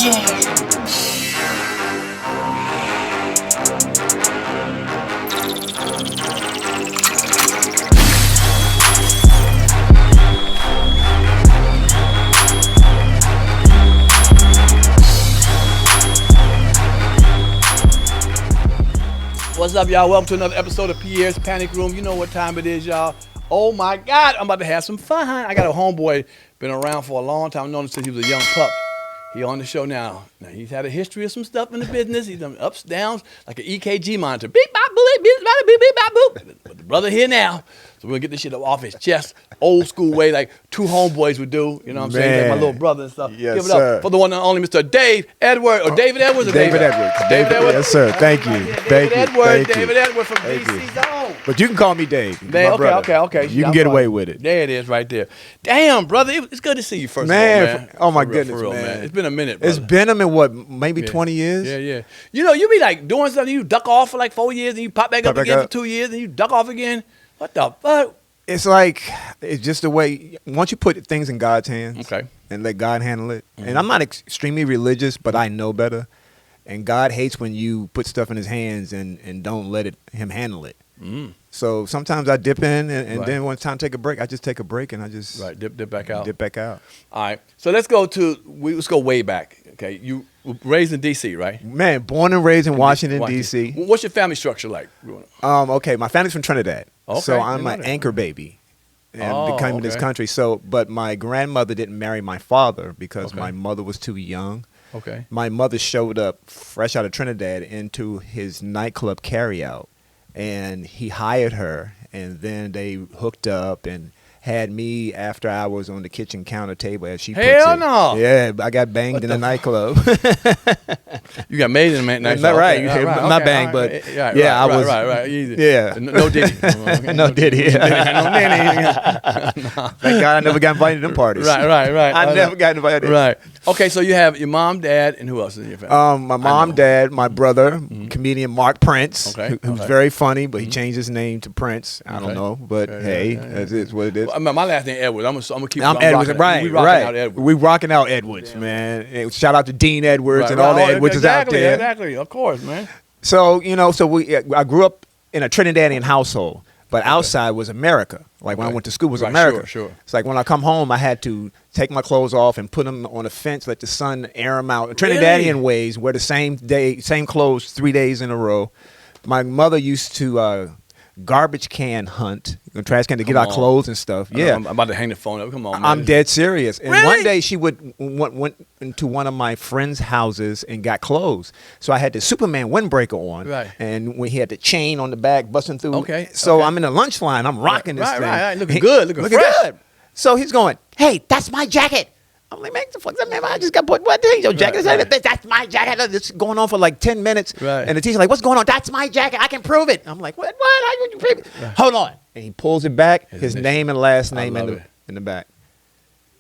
What's up, y'all? Welcome to another episode of Pierre's Panic Room. You know what time it is, y'all. Oh, my God. I'm about to have some fun. I got a homeboy, been around for a long time. I've known him since he was a young pup. He on the show now. Now, he's had a history of some stuff in the business. He's done ups, downs, like an EKG monitor. Beep, bop, boop, beep, bop, beep, beep, bop, boop. But the brother here now. So we're going to get this shit off his chest, old school way, like two homeboys would do. You know what I'm saying? Like my little brother and stuff. Yes, Give it up for the one and only Mr. Dave Edward, or David Edwards. Or David Edwards. David Edwards. Yes, sir. Thank you. David Edwards from DC Zone. But you can call me Dave. Okay. You can get away with it. There it is right there. Damn, brother. It's good to see you first man, of all, man. Oh, my for goodness, real, man. It's been a minute, brother. It's been a minute, what, maybe 20 years? Yeah. You know, you be like doing something, you duck off for like 4 years, and you pop back up again for 2 years, and you duck off again. What the fuck? It's like, it's just the way, once you put things in God's hands and let God handle it, and I'm not extremely religious, but I know better, and God hates when you put stuff in his hands and don't let him handle it. So sometimes I dip in, and then when it's time to take a break, I just take a break, and I just dip back out. Dip back out. All right, so let's go way back. Okay, you were raised in D.C., right? Man, born and raised in Washington, D.C. What's your family structure like? Okay, my family's from Trinidad, so I'm an anchor baby. And became in this country. But my grandmother didn't marry my father because my mother was too young. Okay. My mother showed up fresh out of Trinidad into his nightclub carryout, and he hired her, and then they hooked up and had me after hours on the kitchen counter table, as she puts it. Hell no. Yeah, I got banged in the nightclub. You got made in the nightclub. Not right. Not banged, but I was. Right. Easy. Yeah. No Diddy. No Diddy. Thank God I never got invited to them parties. Right. I never got invited. Right. Okay, so you have your mom, dad, and who else is in your family? My mom, dad, my brother, comedian Mark Prince, who's very funny, but he changed his name to Prince. I don't know, but hey, that's what it is. My last name Edwards. I'm gonna keep. I'm Edwards, right? We rocking out Edwards, man. And shout out to Dean Edwards and all the Edwards out there. Exactly, of course, man. So I grew up in a Trinidadian household, but outside was America. Like when I went to school, was America. Sure. It's like when I come home, I had to take my clothes off and put them on a fence, let the sun air them out. Trinidadian ways, wear the same clothes 3 days in a row. My mother used to garbage can hunt, trash can to get our clothes and stuff. Yeah, I'm about to hang the phone up. Come on, man. I'm dead serious. And really? One day she went into one of my friends' houses and got clothes. So I had the Superman windbreaker on, and when he had the chain on the back busting through. I'm in the lunch line. I'm rocking this thing. Right. Looking good. Looking fresh. Good. So he's going, "Hey, that's my jacket." I'm like, man, the fuck's that, man? I just got put what thing? Your jacket? That's my jacket. This is going on for like 10 minutes. Right. And the teacher's like, what's going on? That's my jacket. I can prove it. I'm like, what? How would you prove it? Right. Hold on. And he pulls it back, his name and last name in the back.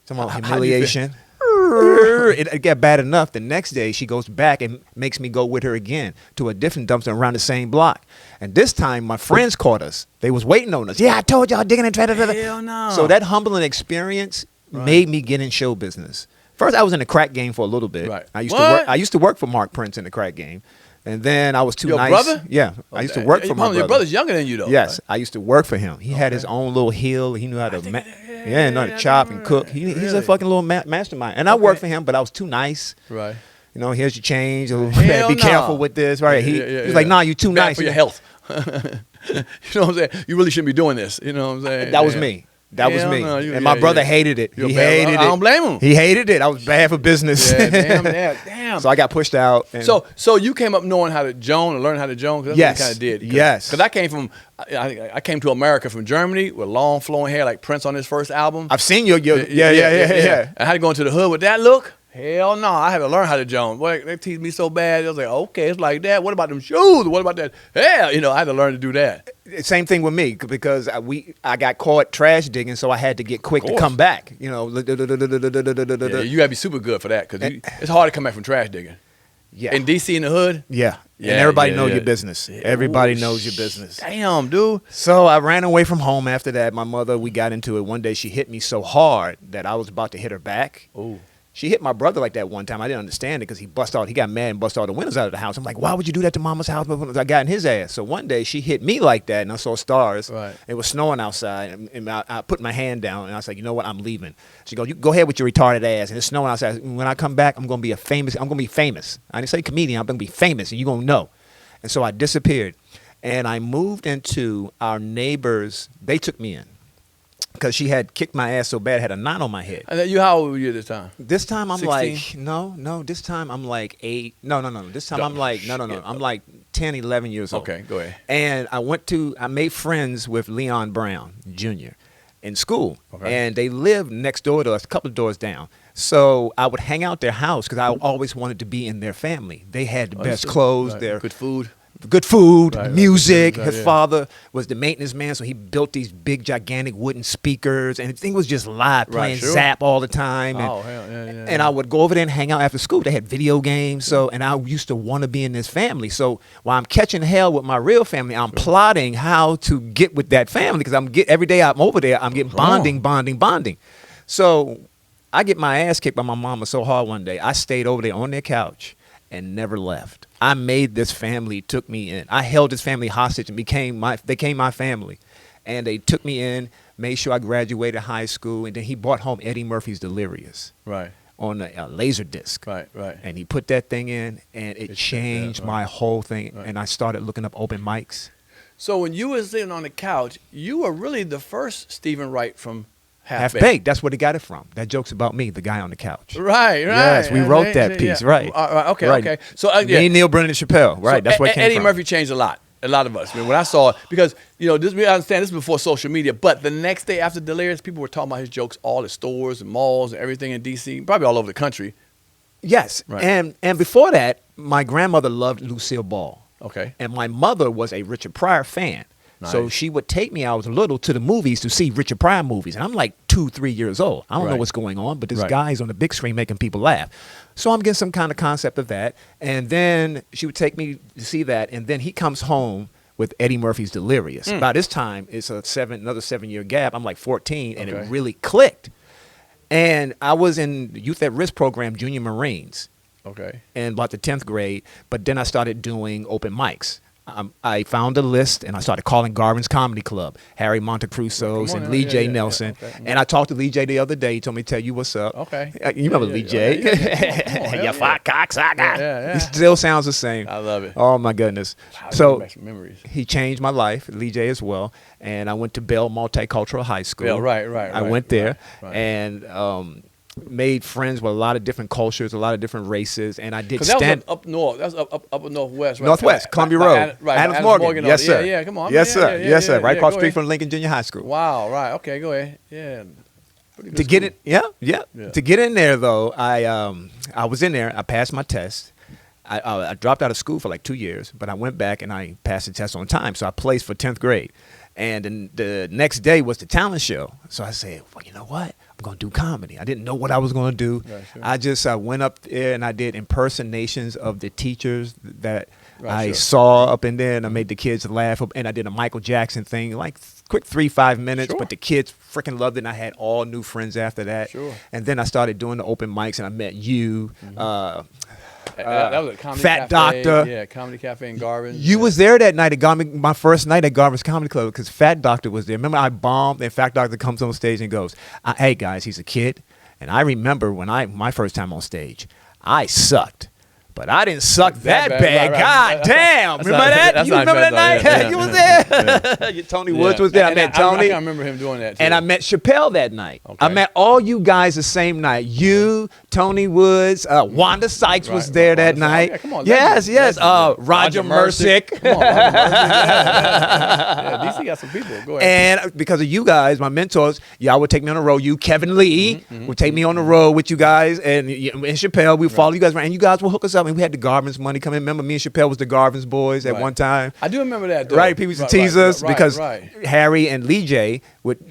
Some humiliation. It got bad enough. The next day, she goes back and makes me go with her again to a different dumpster around the same block. And this time, my friends caught us. They was waiting on us. Yeah, I told y'all digging and trying to. Hell no. So that humbling experience made me get in show business. First, I was in the crack game for a little bit. Right. I used to work for Mark Prince in the crack game, and then I was too nice. Your brother? Yeah, I used to work for my brother. Your brother's younger than you, though. Yes, I used to work for him. He had his own little hill. He knew how to, knew how to chop and cook. He's a fucking little mastermind. And I worked for him, but I was too nice. Right. You know, here's your change. Be careful with this. Right. He's like, nah, you too nice. For your health. You know what I'm saying? You really shouldn't be doing this. You know what I'm saying? That was me. That was me. And my brother hated it. He hated it. I don't blame him. He hated it. I was bad for business. Yeah, damn. So I got pushed out. So you came up knowing how to Joan or learn how to Joan? Cause that's what you kind of did. Yes. Because I came to America from Germany with long flowing hair like Prince on his first album. I've seen your yeah. I had to go into the hood with that look. Hell no, I had to learn how to Joan. Boy, they teased me so bad. I was like, okay, it's like that. What about them shoes? What about that? Yeah, I had to learn to do that. Same thing with me because I got caught trash digging, so I had to get quick to come back. You got to be super good for that because it's hard to come back from trash digging. Yeah. In D.C. in the hood? Yeah. And everybody knows your business. Yeah. Everybody knows your business. Damn, dude. So I ran away from home after that. My mother, we got into it. One day she hit me so hard that I was about to hit her back. Ooh. She hit my brother like that one time. I didn't understand it because he got mad and busted all the windows out of the house. I'm like, why would you do that to mama's house? I got in his ass. So one day she hit me like that, and I saw stars. Right. It was snowing outside, and I put my hand down, and I was like, you know what? I'm leaving. She goes, you go ahead with your retarded ass, and it's snowing outside. When I come back, I'm gonna be famous. I didn't say comedian. I'm gonna be famous, and you're gonna know. And so I disappeared, and I moved into our neighbors. They took me in. Because she had kicked my ass so bad, I had a knot on my head. And then how old were you this time? This time I'm 16? like, no. This time I'm like 8. No. This time I'm like, no. I'm like 10, 11 years old. Okay, go ahead. And I made friends with Leon Brown Jr. in school. Okay. And they lived next door to us, a couple of doors down. So I would hang out their house because I always wanted to be in their family. They had the best clothes. Right. Their Good food. Right, music. Right, His father was the maintenance man, so he built these big, gigantic wooden speakers, and the thing was just live, playing Zap all the time. And, Oh, hell, yeah. and I would go over there and hang out after school. They had video games, and I used to want to be in this family. So while I'm catching hell with my real family, I'm plotting how to get with that family because every day I'm over there, I'm getting bonding. So I get my ass kicked by my mama so hard one day. I stayed over there on their couch and never left. I made this family, took me in. I held this family hostage and became my family. And they took me in, made sure I graduated high school, and then he brought home Eddie Murphy's Delirious. Right. On a laser disc. Right. And he put that thing in, and it changed my whole thing. Right. And I started looking up open mics. So when you were sitting on the couch, you were really the first Stephen Wright from Half Baked. That's where they got it from. That joke's about me, the guy on the couch. Right. Yes, we wrote that piece. Right. Okay. So me, Neil Brennan, and Chappelle. Right. That's what came Eddie from. Murphy changed a lot of us. I mean, when I saw it, because we understand this is before social media, but the next day after Delirious, people were talking about his jokes all at stores and malls and everything in D.C., probably all over the country. Yes. Right. And before that, my grandmother loved Lucille Ball. Okay. And my mother was a Richard Pryor fan. Nice. So she would take me, I was little, to the movies to see Richard Pryor movies. And I'm like 2, 3 years old. I don't know what's going on, but this guy's on the big screen making people laugh. So I'm getting some kind of concept of that. And then she would take me to see that. And then he comes home with Eddie Murphy's Delirious. By this time, it's another 7-year gap. I'm like 14, and it really clicked. And I was in the Youth at Risk program, Junior Marines. Okay. In about the 10th grade. But then I started doing open mics. I found a list, and I started calling Garvin's Comedy Club, Harry Montecruso's and Lee J. Nelson. Okay. And I talked to Lee J. the other day. He told me to tell you what's up. Okay. You remember Lee J. You fat cocksucker. Yeah. He still sounds the same. I love it. Oh, my goodness. So he changed my life, Lee J. as well. And I went to Bell Multicultural High School. Yeah, right. I went there, and made friends with a lot of different cultures, a lot of different races, and I did stand. That was up north. That was up northwest, right? Northwest, Columbia Road. Adams Morgan. Yes, sir. Yeah, come on. Yes, sir. Yes, sir. Right across the street from Lincoln Junior High School. Wow, right. Okay, go ahead. Yeah. To get it, yeah. To get in there, though, I was in there. I passed my test. I dropped out of school for like 2 years, but I went back and I passed the test on time, so I placed for 10th grade. And then the next day was the talent show. So I said, well, you know what? I'm going to do comedy. I didn't know what I was going to do. Right, sure. I went up there and I did impersonations of the teachers that I saw up in there, and I made the kids laugh. And I did a Michael Jackson thing, like quick 3-5 minutes, but the kids freaking loved it, and I had all new friends after that. Sure. And then I started doing the open mics, and I met you, that was a Comedy Fat Cafe, Doctor. Yeah, Comedy Cafe in Garvin. You was there that night at my first night at Garvin's Comedy Club, because Fat Doctor was there. Remember, I bombed, and Fat Doctor comes on stage and goes, hey, guys, he's a kid. And I remember my first time on stage, I sucked. But I didn't suck that bad. Right. God damn. Remember that? You remember that night? Yeah, you was there. Tony Woods was there. I met Tony. I can't remember him doing that, too. And I met Chappelle that night. Okay. I met all you guys the same night. You, Tony Woods, Wanda Sykes was there that night. Okay, come on, yes. Roger Mersick. Come on, Roger Mersick. Yeah, DC got some people. Go ahead. And because of you guys, my mentors, y'all would take me on the road. You, Kevin Lee, would take me on the road with you guys. And Chappelle, we would follow you guys around. And you guys will hook us up. And we had the Garvin's money come in. Remember, me and Chappelle was the Garvin's boys at one time. I do remember that, though. Right, people used to tease us because Harry and Lee J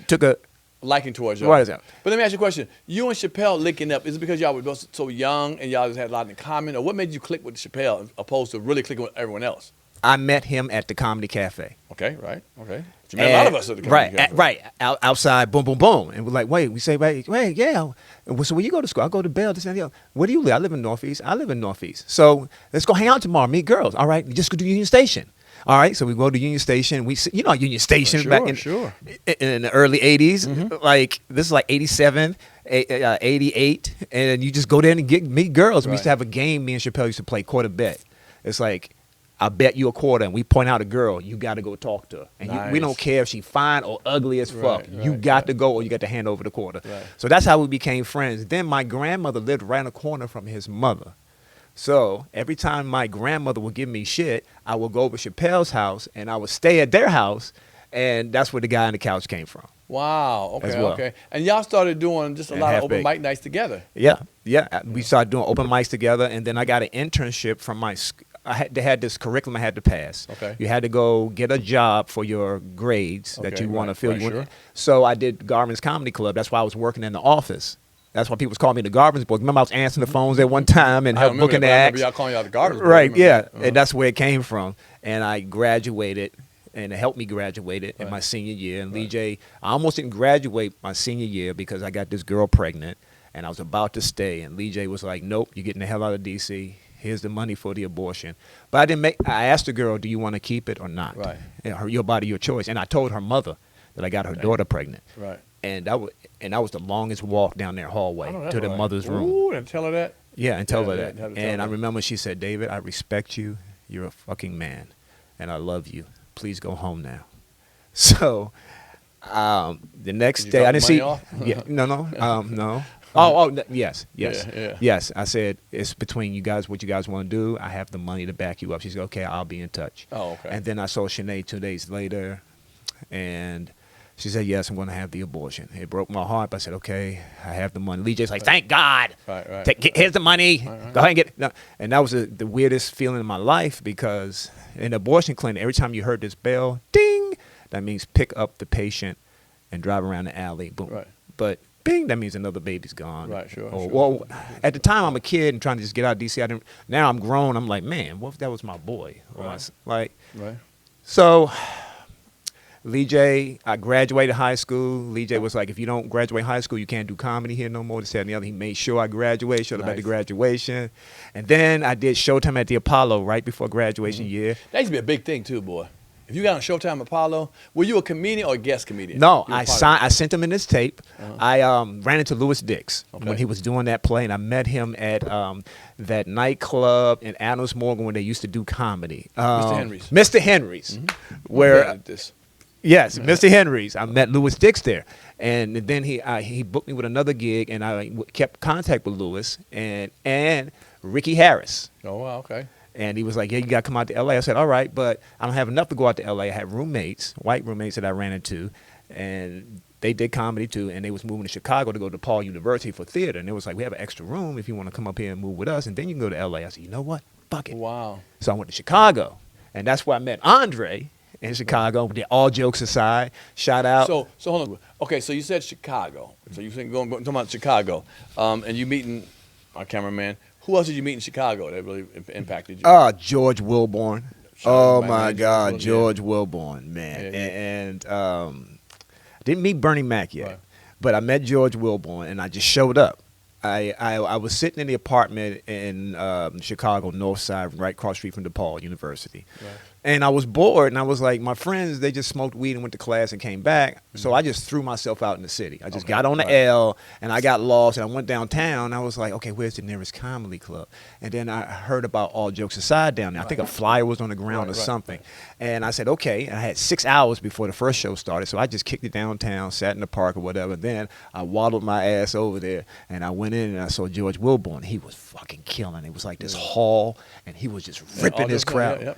took a liking towards y'all. What is that? But let me ask you a question. You and Chappelle linking up, is it because y'all were both so young and y'all just had a lot in common? Or what made you click with Chappelle opposed to really clicking with everyone else? I met him at the Comedy Cafe. Okay, right. Okay. You met a lot of us at the Right, Cafe. outside, boom, boom, boom. And we're like, wait, yeah. So where you go to school? I go to Bell, this and the other. Where do you live? I live in Northeast. I live in Northeast. So let's go hang out tomorrow, meet girls. All right, just go to Union Station. All right, so we go to Union Station. We, Union Station back in the early 80s. Mm-hmm. Like, this is like 87, 88. And you just go there and meet girls. We used to have a game, me and Chappelle used to play quarter bet. It's like, I bet you a quarter, and we point out a girl. You got to go talk to her. And we don't care if she fine or ugly as fuck. You got to go, or you got to hand over the quarter. Right. So that's how we became friends. Then my grandmother lived right in the corner from his mother. So every time my grandmother would give me shit, I would go over to Chappelle's house, and I would stay at their house, and that's where the guy on the couch came from. Wow. Okay. Okay. And y'all started doing just a lot of open mic nights together. Yeah. We started doing open mics together, and then I got an internship from my. They had this curriculum I had to pass. Okay. You had to go get a job for your grades that you want to fill. Sure. So I did Garvin's Comedy Club. That's why I was working in the office. That's why people call me the Garvin's boy. Remember, I was answering the phones at one time and helped booking the acts. Y'all calling y'all the Garvin's boy. Right, yeah. And that's where it came from. And I graduated, and it helped me graduate it in my senior year. And Lee J, I almost didn't graduate my senior year because I got this girl pregnant, and I was about to stay. And Lee J was like, nope, you're getting the hell out of D.C., here's the money for the abortion. But I asked the girl, do you want to keep it or not? Right. Your body, your choice. And I told her mother that I got her daughter pregnant. Right. And that was the longest walk down their hallway to the mother's room. Ooh, and tell her that? Yeah, and tell her that. And I remember she said, David, I respect you. You're a fucking man. And I love you. Please go home now. So the next day, I didn't see. No. Yes. Yes. I said, it's between you guys, what you guys want to do. I have the money to back you up. She said, okay, I'll be in touch. Oh, okay. And then I saw Sinead 2 days later, and she said, yes, I'm going to have the abortion. It broke my heart, but I said, okay, I have the money. Lee J's like, thank God. Right. Here's the money. Go ahead and get it. No. And that was the weirdest feeling in my life, because in the abortion clinic, every time you heard this bell, ding, that means pick up the patient and drive around the alley. Boom. Right. But bing, that means another baby's gone. Right, sure. Well, at the time, I'm a kid and trying to just get out of D.C. Now I'm grown. I'm like, man, what if that was my boy? Right. So, Lee J, I graduated high school. Lee J was like, if you don't graduate high school, you can't do comedy here no more. This, that, and the other. He made sure I graduated, showed up at the graduation. And then I did Showtime at the Apollo right before graduation year. That used to be a big thing, too, boy. If you got on Showtime Apollo, were you a comedian or a guest comedian? No, I sent him in this tape. I ran into Louis Dix when he was doing that play, and I met him at that nightclub in Adams Morgan when they used to do comedy. Mr. Henry's. Where yes, Mr. Henry's. I met Louis Dix there, and then he booked me with another gig, and I kept contact with Louis and Ricky Harris. Oh wow, okay. And he was like, yeah, you got to come out to L.A. I said, all right, but I don't have enough to go out to L.A. I had roommates, white roommates that I ran into, and they did comedy too, and they was moving to Chicago to go to DePaul University for theater. And it was like, we have an extra room if you want to come up here and move with us, and then you can go to L.A. I said, you know what? Fuck it. Wow. So I went to Chicago, and that's where I met Andre in Chicago. All jokes aside, shout out. So hold on. Okay, so you said Chicago. So you said talking about Chicago, and you meeting our cameraman. Who else did you meet in Chicago that really impacted you? George Wilborn. Oh, my God, George Wilborn, man. And I didn't meet Bernie Mac yet, but I met George Wilborn, and I just showed up. I was sitting in the apartment in Chicago, North Side, right across the street from DePaul University. Right. And I was bored, and I was like, my friends, they just smoked weed and went to class and came back. So I just threw myself out in the city. I just got on the L, and I got lost, and I went downtown. I was like, okay, where's the nearest comedy club? And then I heard about All Jokes Aside down there. I think a flyer was on the ground or something. And I said, okay. And I had 6 hours before the first show started, so I just kicked it downtown, sat in the park or whatever. Then I waddled my ass over there, and I went in, and I saw George Wilborn. He was fucking killing. It was like this hall, and he was just ripping his crowd.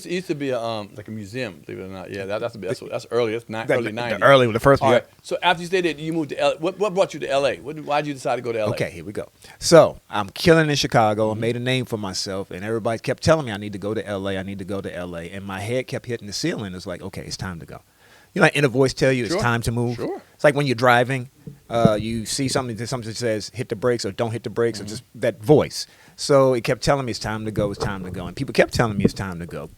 It used to be like a museum, believe it or not. Yeah, that's early. That's early 90s. Early, the first. Right. So after you stayed there, you moved to L.A. What brought you to L.A.? Why did you decide to go to L.A.? Okay, here we go. So I'm killing in Chicago. I made a name for myself, and everybody kept telling me I need to go to L.A. I need to go to L.A. And my head kept hitting the ceiling. It's like, okay, it's time to go. You know, like inner voice tell you it's time to move. Sure. It's like when you're driving You see something that says hit the brakes or don't hit the brakes, or just that voice. So it kept telling me it's time to go, it's time to go, and people kept telling me it's time to go.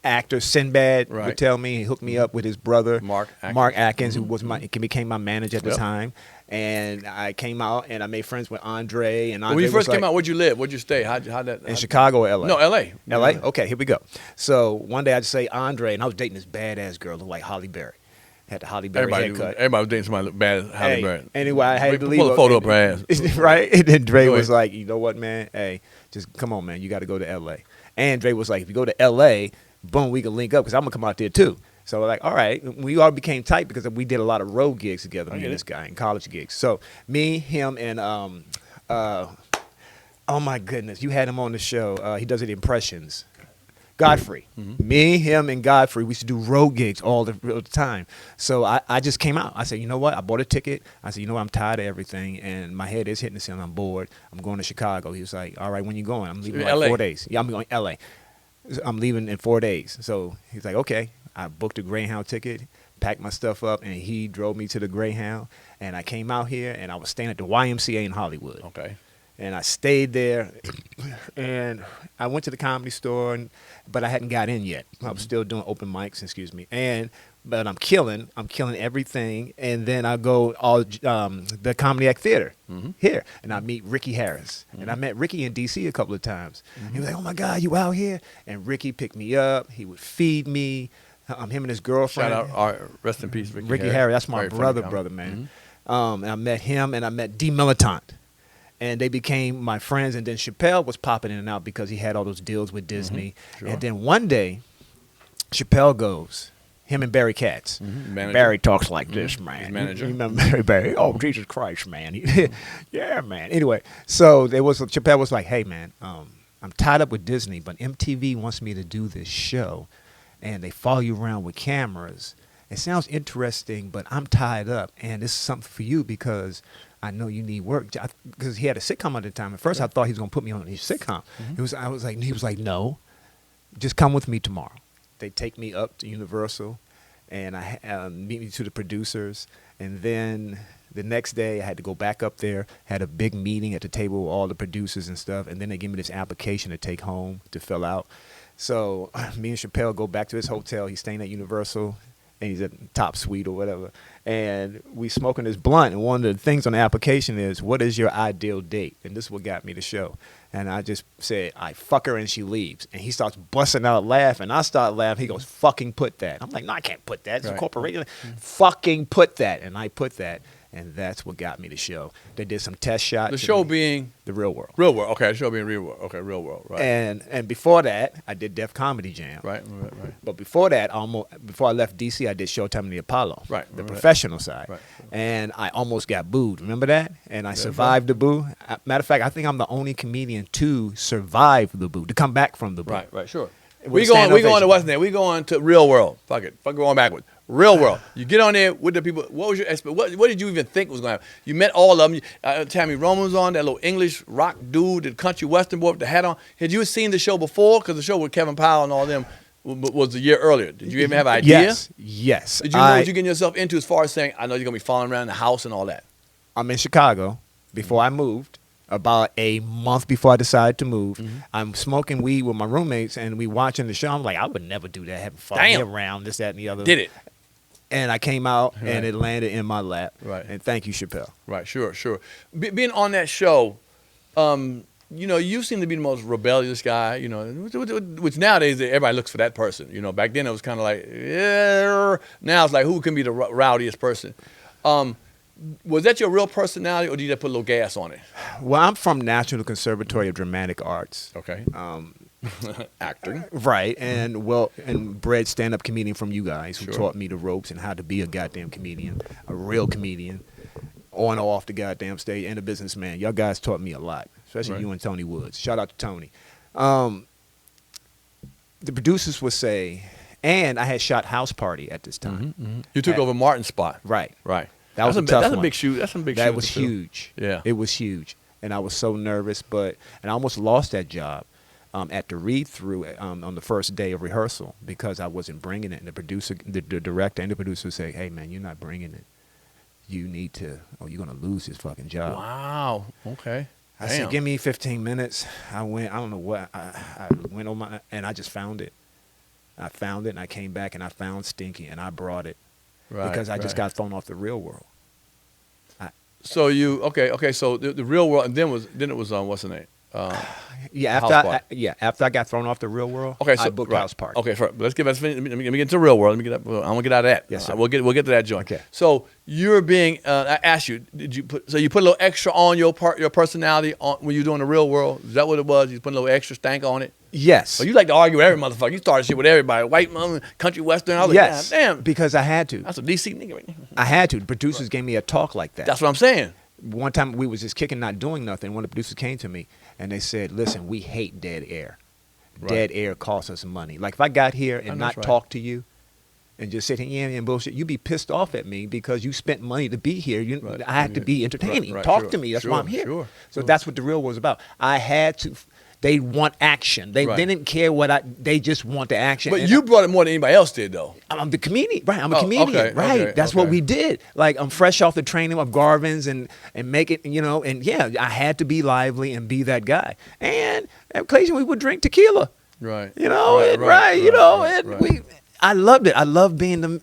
Actor Sinbad would tell me. He hooked me up with his brother Mark Atkins, who was became my manager at the time. And I came out and I made friends with Andre. And Andre when you first came out, where'd you live? Where'd you stay? In Chicago or L.A.? No, L.A. L.A.? Okay, here we go. So one day I just say Andre, and I was dating this badass girl looked like Holly Berry. Had the Holly Berry haircut. Everybody was dating somebody look bad as Holly Berry. Anyway, I had to leave. Pull a photo up her ass. Right? And then Dre was like, you know what, man? Hey, just come on, man. You got to go to L.A. And Dre was like, if you go to L.A., boom, we can link up because I'm going to come out there too. So we're like, all right. We all became tight because we did a lot of road gigs together, me and this guy, and college gigs. So me, him, and oh my goodness, you had him on the show. He does the impressions. Godfrey. Me, him, and Godfrey, we used to do road gigs all the time. So I just came out. I said, you know what? I bought a ticket. I said, you know what? I'm tired of everything, and my head is hitting the ceiling. I'm bored. I'm going to Chicago. He was like, all right, when you going? I'm leaving in like 4 days. Yeah, I'm going to L.A. I'm leaving in 4 days. So he's like, okay. I booked a Greyhound ticket, packed my stuff up, and he drove me to the Greyhound. And I came out here, and I was staying at the YMCA in Hollywood. Okay. And I stayed there, and I went to the Comedy Store, but I hadn't got in yet. I was still doing open mics, but I'm killing everything. And then I go the Comedy Act Theater here, and I meet Ricky Harris. And I met Ricky in D.C. a couple of times. He was like, oh, my God, you out here? And Ricky picked me up. He would feed me. Him and his girlfriend. Shout out, rest in peace, Ricky Harris. That's my brother, man. And I met him, and I met D. Militant. And they became my friends. And then Chappelle was popping in and out because he had all those deals with Disney. Sure. And then one day, Chappelle goes, him and Barry Katz. Barry talks like this, man. His manager. You remember Barry? Oh, Jesus Christ, man. Yeah, man. Anyway, so Chappelle was like, hey, man, I'm tied up with Disney, but MTV wants me to do this show. And they follow you around with cameras. It sounds interesting, but I'm tied up. And this is something for you because I know you need work. Because he had a sitcom at the time. At first, I thought he was going to put me on his sitcom. He was like, no, just come with me tomorrow. They take me up to Universal, and I meet me to the producers. And then the next day, I had to go back up there, had a big meeting at the table with all the producers and stuff. And then they give me this application to take home to fill out. So me and Chappelle go back to his hotel. He's staying at Universal, and he's at top suite or whatever. And we smoking this blunt. And one of the things on the application is, what is your ideal date? And this is what got me the show. And I just said, I fuck her and she leaves. And he starts busting out laughing. I start laughing. He goes, fucking put that. I'm like, no, I can't put that. It's a corporation. Fucking put that. And I put that. And that's what got me the show. They did some test shots. The show being? The Real World. Real World. Okay, the show being Real World. Okay, Real World. Right. And before that, I did Def Comedy Jam. Right. But before that, before I left D.C., I did Showtime in the Apollo. Right. The professional side. Right. And I almost got booed. Remember that? And I survived the boo. Matter of fact, I think I'm the only comedian to survive the boo, to come back from the boo. Right, sure. We going to what's name? We going to Real World. Fuck going backwards. Real World. You get on there with the people. What was your what did you even think was going to happen? You met all of them. Tammy Roman was on, that little English rock dude, the country western boy with the hat on. Had you seen the show before? Because the show with Kevin Powell and all them was a year earlier. Did you even have an idea? Yes. Did you know what you're getting yourself into as far as saying, I know you're going to be following around the house and all that? I'm in Chicago before I moved. About a month before I decided to move, I'm smoking weed with my roommates, and we watching the show. I'm like, I would never do that, having fun around, this, that, and the other. Did it. And I came out, and it landed in my lap. Right. And thank you, Chappelle. Right, sure. Being on that show, you seem to be the most rebellious guy, which nowadays everybody looks for that person. Back then it was kind of like, yeah. Now it's like, who can be the rowdiest person? Was that your real personality, or did you just put a little gas on it? Well, I'm from National Conservatory of Dramatic Arts. Okay. Acting. Right. And bred stand-up comedian from you guys who taught me the ropes and how to be a goddamn comedian, a real comedian, on or off the goddamn stage, and a businessman. Y'all guys taught me a lot, especially you and Tony Woods. Shout out to Tony. The producers would say, and I had shot House Party at this time. You took over Martin's spot. Right. That was a tough one. That's a big shoot. That's some big shoot. That was huge. Yeah. It was huge. And I was so nervous, and I almost lost that job at the read-through on the first day of rehearsal because I wasn't bringing it. And the director and the producer would say, hey, man, you're not bringing it. you're going to lose this fucking job. Wow. Okay. I said, give me 15 minutes. I don't know what, I went on and I just found it. I found it, and I came back, and I found Stinky, and I brought it. Right. Because I just got thrown off the Real World. So okay. So the Real World, and then it was on what's the name? After I got thrown off the Real World, okay, so I booked House Party. Okay, let's get let me get into the Real World. I'm gonna get out of that. Yes, sir. We'll get to that joint. Okay. So you're being. I asked you, you put a little extra on your personality when you're doing the Real World? Is that what it was? You put a little extra stank on it? Yes. So you like to argue with every motherfucker. You started shit with everybody, white mom, country western. I was yes. like, damn, because I had to. That's a DC nigga. Right? I had to. The producers gave me a talk like that. That's what I'm saying. One time we was just kicking, not doing nothing. One of the producers came to me and they said, "Listen, we hate dead air. Right. Dead air costs us money. Like if I got here and not talk to you and just sit here and bullshit, you'd be pissed off at me because you spent money to be here. I have to be entertaining. Talk to me. That's why I'm here. So that's what the Real was about. I had to. They want action. They didn't care they just want the action. But you brought it more than anybody else did, though. I'm the comedian, right? I'm a comedian, right? That's what we did. Like I'm fresh off the training of Garvin's and make it, and yeah, I had to be lively and be that guy. And occasionally we would drink tequila, right? I loved it. I loved being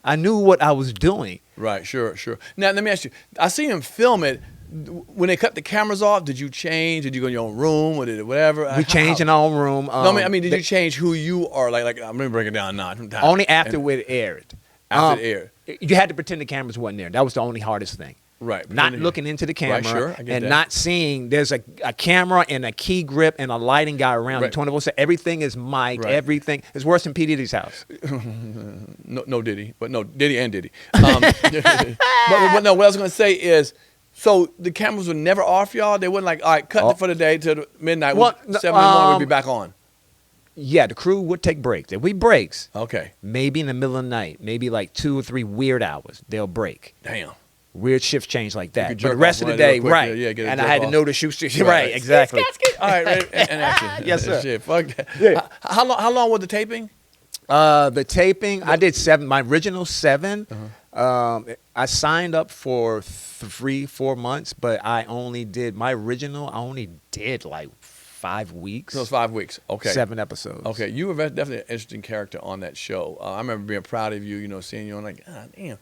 I knew what I was doing. Right, sure. Now let me ask you. I see him film it. When they cut the cameras off, did you change? Did you go in your own room or did it whatever? We changed in our own room. No, I mean, did you change who you are? Like I'm gonna break it down now. Only after it aired. After it aired, you had to pretend the cameras wasn't there. That was the only hardest thing. Right. Not looking into the camera I get and that. not seeing there's a camera and a key grip and a lighting guy around. Right. 24/7. Everything is mic'd. Right. Everything is worse than P. Diddy's house. no Diddy, but no Diddy and Diddy. But no, what I was gonna say is. So the cameras were never off, y'all? They wouldn't like, all right, cut it for the day till midnight. 7 in the morning, we'd be back on. Yeah, the crew would take breaks. If we breaks, okay, maybe in the middle of the night, maybe like 2 or 3 weird hours, they'll break. Damn. Weird shift change like that. But the rest of the day, right. Yeah, and I had to know the shoot. Right, exactly. All right, ready? And action. Yes, sir. Shit, fuck that. Yeah. How long was the taping? The taping, I did 7. My original 7. I signed up for 3-4 months, but I only did like 5 weeks. So it was 5 weeks. Okay. 7 episodes. Okay, you were definitely an interesting character on that show. I remember being proud of you, seeing you on like, God damn.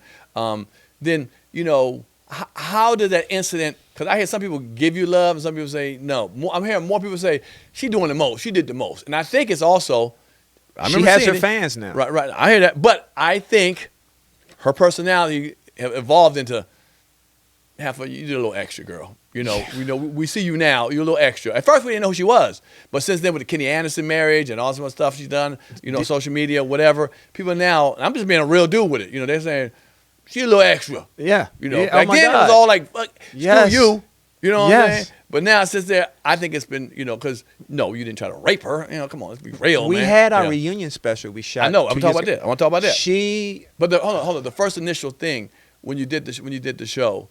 Then, how did that incident, because I hear some people give you love and some people say no. I'm hearing more people say, she doing the most, she did the most. And I think it's also, she has her fans now. Right, I hear that. But I think her personality have evolved into you did a little extra, girl. We see you now. You're a little extra. At first, we didn't know who she was, but since then, with the Kenny Anderson marriage and all this other stuff she's done, social media, whatever, people now. And I'm just being a real dude with it. They're saying she's a little extra. Yeah. Back then it was all like, fuck, screw you. You know what I'm saying? But now since there, I think it's been, because no, you didn't try to rape her. Come on, let's be real, we man. We had our reunion special. We shot. I know. I'm talking about that. I want to talk about that. But hold on. The first initial thing when you did the show,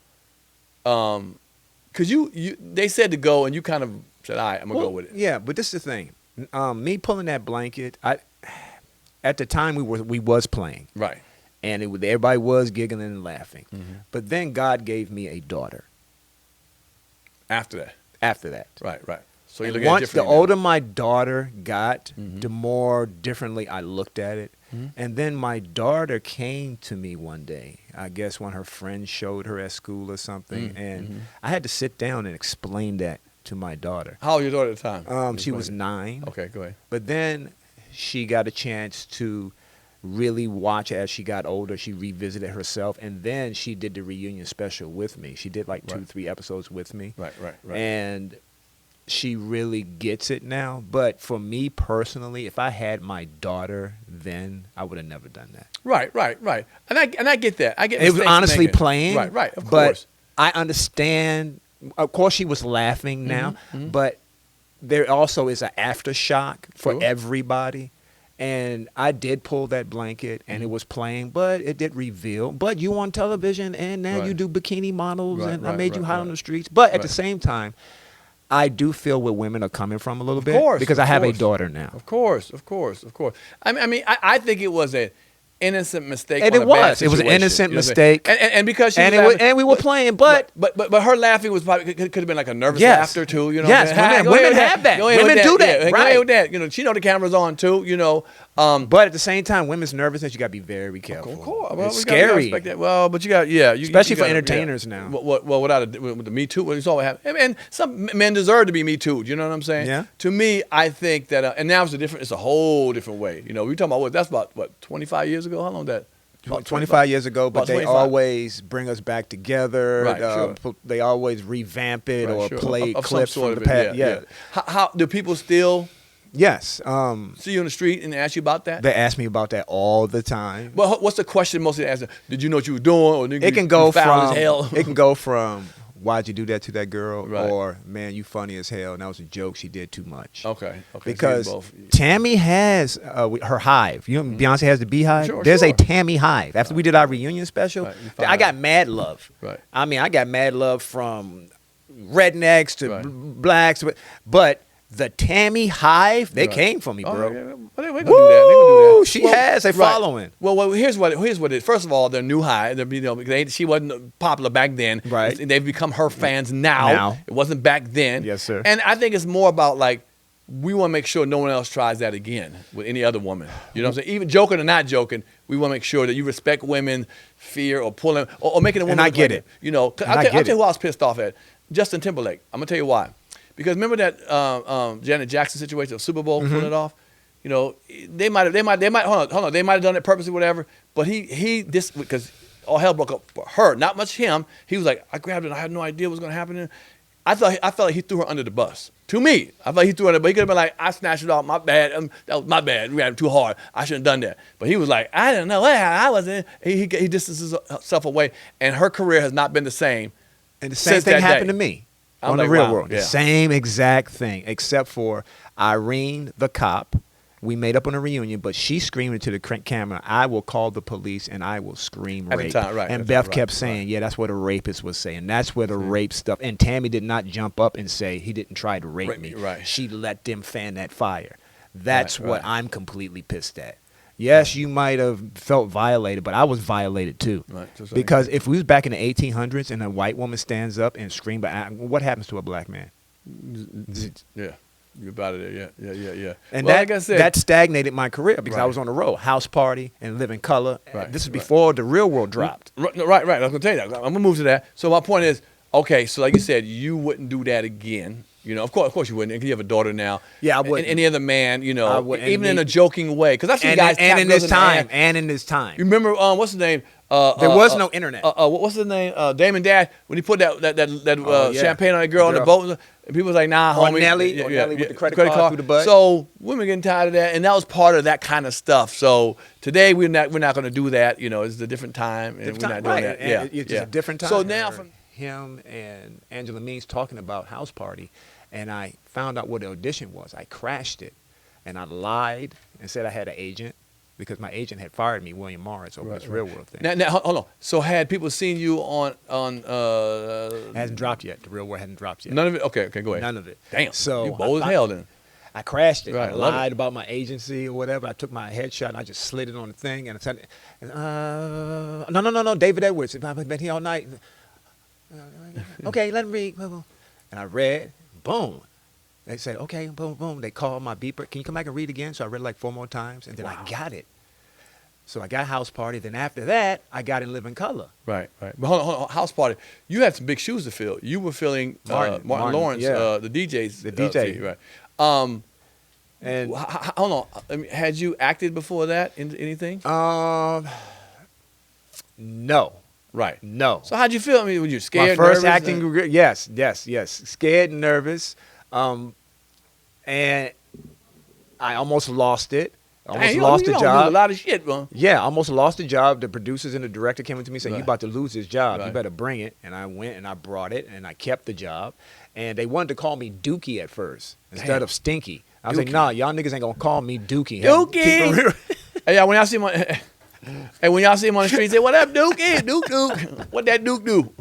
because they said to go and you kind of said, all right, I'm gonna go with it. Yeah, but this is the thing. Me pulling that blanket. At the time we was playing right, and everybody was giggling and laughing. Mm-hmm. But then God gave me a daughter. After that. Right. So you look at it once differently. The older my daughter got, mm-hmm. the more differently I looked at it. Mm-hmm. And then my daughter came to me one day, I guess when her friend showed her at school or something, mm-hmm. and I had to sit down and explain that to my daughter. How old was your daughter at the time? She was 9. Okay, go ahead. But then she got a chance to really watch as she got older. She revisited herself, and then she did the reunion special with me. She did like 2-3 episodes with me. Right. And she really gets it now. But for me personally, if I had my daughter then, I would have never done that. Right. And I get that. I get it was honestly playing. Right, of But course. I understand. Of course, she was laughing now, mm-hmm. but there also is an aftershock for Sure. everybody. And I did pull that blanket, and it was playing, but it did reveal. But you on television, and now you do bikini models, and I made you hot on the streets. But at the same time, I do feel where women are coming from a little bit, because I have a daughter now. Of course. I mean, I think it was innocent mistake. And on it a bad was. It was an situation. innocent You know what I'm saying? mistake. And because she And was laughing, and we were playing, but but her laughing was probably could have been like a nervous Yes. laughter too. You know, Yes, what I'm saying? women- Go ahead women with have that. Go ahead Women with do that, Yeah, go right. ahead with that. You know, she know the camera's on too. You know, but at the same time, women's nervousness, you got to be very careful. of course, well, It's we gotta scary. respect that. Well, but you got Especially you for gotta- entertainers now. Well, with the Me Too, well, it's all happened. And some men deserve to be Me Too. You know what I'm saying? Yeah. To me, I think that, and now it's a whole different way. You know, we talking about that's about 25 years ago. How long that? About 25 years ago, but About they 25. always bring us back together. Right, sure. They always revamp it Right, or sure. play Of some clips sort from of the it, past. Yeah. How do people still Yes. see you on the street and ask you about that? They ask me about that all the time. Well, what's the question mostly asking? Did you know what you were doing? Or It can go foul from as hell? it can go from why'd you do that to that girl, Right. or man, you funny as hell, and that was a joke. She did too much. Okay. Because so both. Tammy has her hive. You know, Beyonce has the beehive. Sure, There's sure. a Tammy hive. After we did our reunion special, Right, you found I got out. mad love. Right. I mean, I got mad love from rednecks to Right. blacks, but the Tammy hive, they Right. came for me, bro. Oh, yeah, well, they gonna do that. They gonna do that. She has a following. Well, here's what it is. First of all, they're new high. She wasn't popular back then. Right. They've become her fans now. Now. It wasn't back then. Yes, sir. And I think it's more about like we want to make sure no one else tries that again with any other woman. You know what I'm saying? Even joking or not joking, we want to make sure that you respect women, fear or pulling or making a woman. And I look get like it. You know, And I'll I tell get you it. who I was pissed off at. Justin Timberlake. I'm gonna tell you why. Because remember that Janet Jackson situation of Super Bowl pulling it off. You know, they might hold on. They might have done it purposely, whatever. But he because all hell broke up for her, not much him. He was like, I grabbed it. I had no idea what was going to happen. I felt like he threw her under the bus. To me, I felt like he threw her under. But he could have been like, I snatched it off. My bad. That was my bad. We got too hard. I shouldn't have done that. But he was like, I didn't know. I wasn't. He distances himself away, and her career has not been the same. And the same Since thing that happened day. to me I'm on like, the real wow, world. yeah. The same exact thing, except for Irene, the cop. We made up on a reunion, but she screamed into the camera, I will call the police and I will scream At the rape. time, right, and that's Beth right, kept right. saying, yeah, that's what a rapist was saying. That's where the rape stuff. And Tammy did not jump up and say, he didn't try to rape me. Right. She let them fan that fire. That's Right, what right. I'm completely pissed at. Yes, you might have felt violated, but I was violated too. Right, just like- Because if we was back in the 1800s and a white woman stands up and screams, what happens to a black man? Yeah, you about it. Yeah. And well, that, like I said, that stagnated my career because I Right. was on the road, House Party and Live in Color. Right, This is right. before the Real World dropped. Right. I was gonna tell you that. I'm gonna move to that. So my point is, okay. So like you said, you wouldn't do that again. You know, of course you wouldn't. And you have a daughter now. Yeah, I And wouldn't. any other man, you I know, wouldn't. even in a joking way. Because I've seen guys And tap in girls this the time. ass. And in this time. You remember what's his name? There was no internet. What's his name? Damon Dash when he put that Oh, yeah. champagne on that girl on the Girl. boat. And people was like, nah, Or homie. Nelly with the credit card through the butt. So women getting tired of that, and that was part of that kind of stuff. So today we're not going to do that. You know, it's a different time, and we're not doing that. And Yeah, it's yeah. just a different time. So now from him and Angela Means talking about House Party, and I found out what the audition was. I crashed it, and I lied and said I had an agent because my agent had fired me, William Morris, over this Real World thing. now hold on. So had people seen you on It hasn't dropped yet. The Real World hadn't dropped yet. none of it? Okay, go ahead. None of it. Damn. So you bold as hell then. I crashed it. Right, I I love lied about my agency or whatever. I took my headshot and I just slid it on the thing and I said, no, David Edwards. I've been here all night. Okay, let him read. And I read, boom. They said, okay, boom, boom. They called my beeper. Can you come back and read again? So I read like 4 more times and then I got it. So I got House Party. Then after that, I got in Live in Color. Right. But hold on, House Party. You had some big shoes to fill. You were filling Martin Lawrence, yeah. the DJ's. The DJ. fee, right. And Hold on. I mean, had you acted before that in anything? no. Right. No. So how'd you feel? I mean, were you scared? My first nervous? acting, yes. Scared and nervous. And I almost lost it. Almost lost the you job. do a lot of shit, bro. Yeah, almost lost the job. The producers and the director came up to me and said, Right. you about to lose this job. You Right. better bring it. And I went and I brought it and I kept the job. And they wanted to call me Dookie at first instead Damn. of Stinky. I was Dookie. like, nah, y'all niggas ain't going to call me Dookie. Dookie! Hey, when y'all see him on, hey, when y'all see him on the street, say, "What up, Dookie? Duke? What that Duke do?"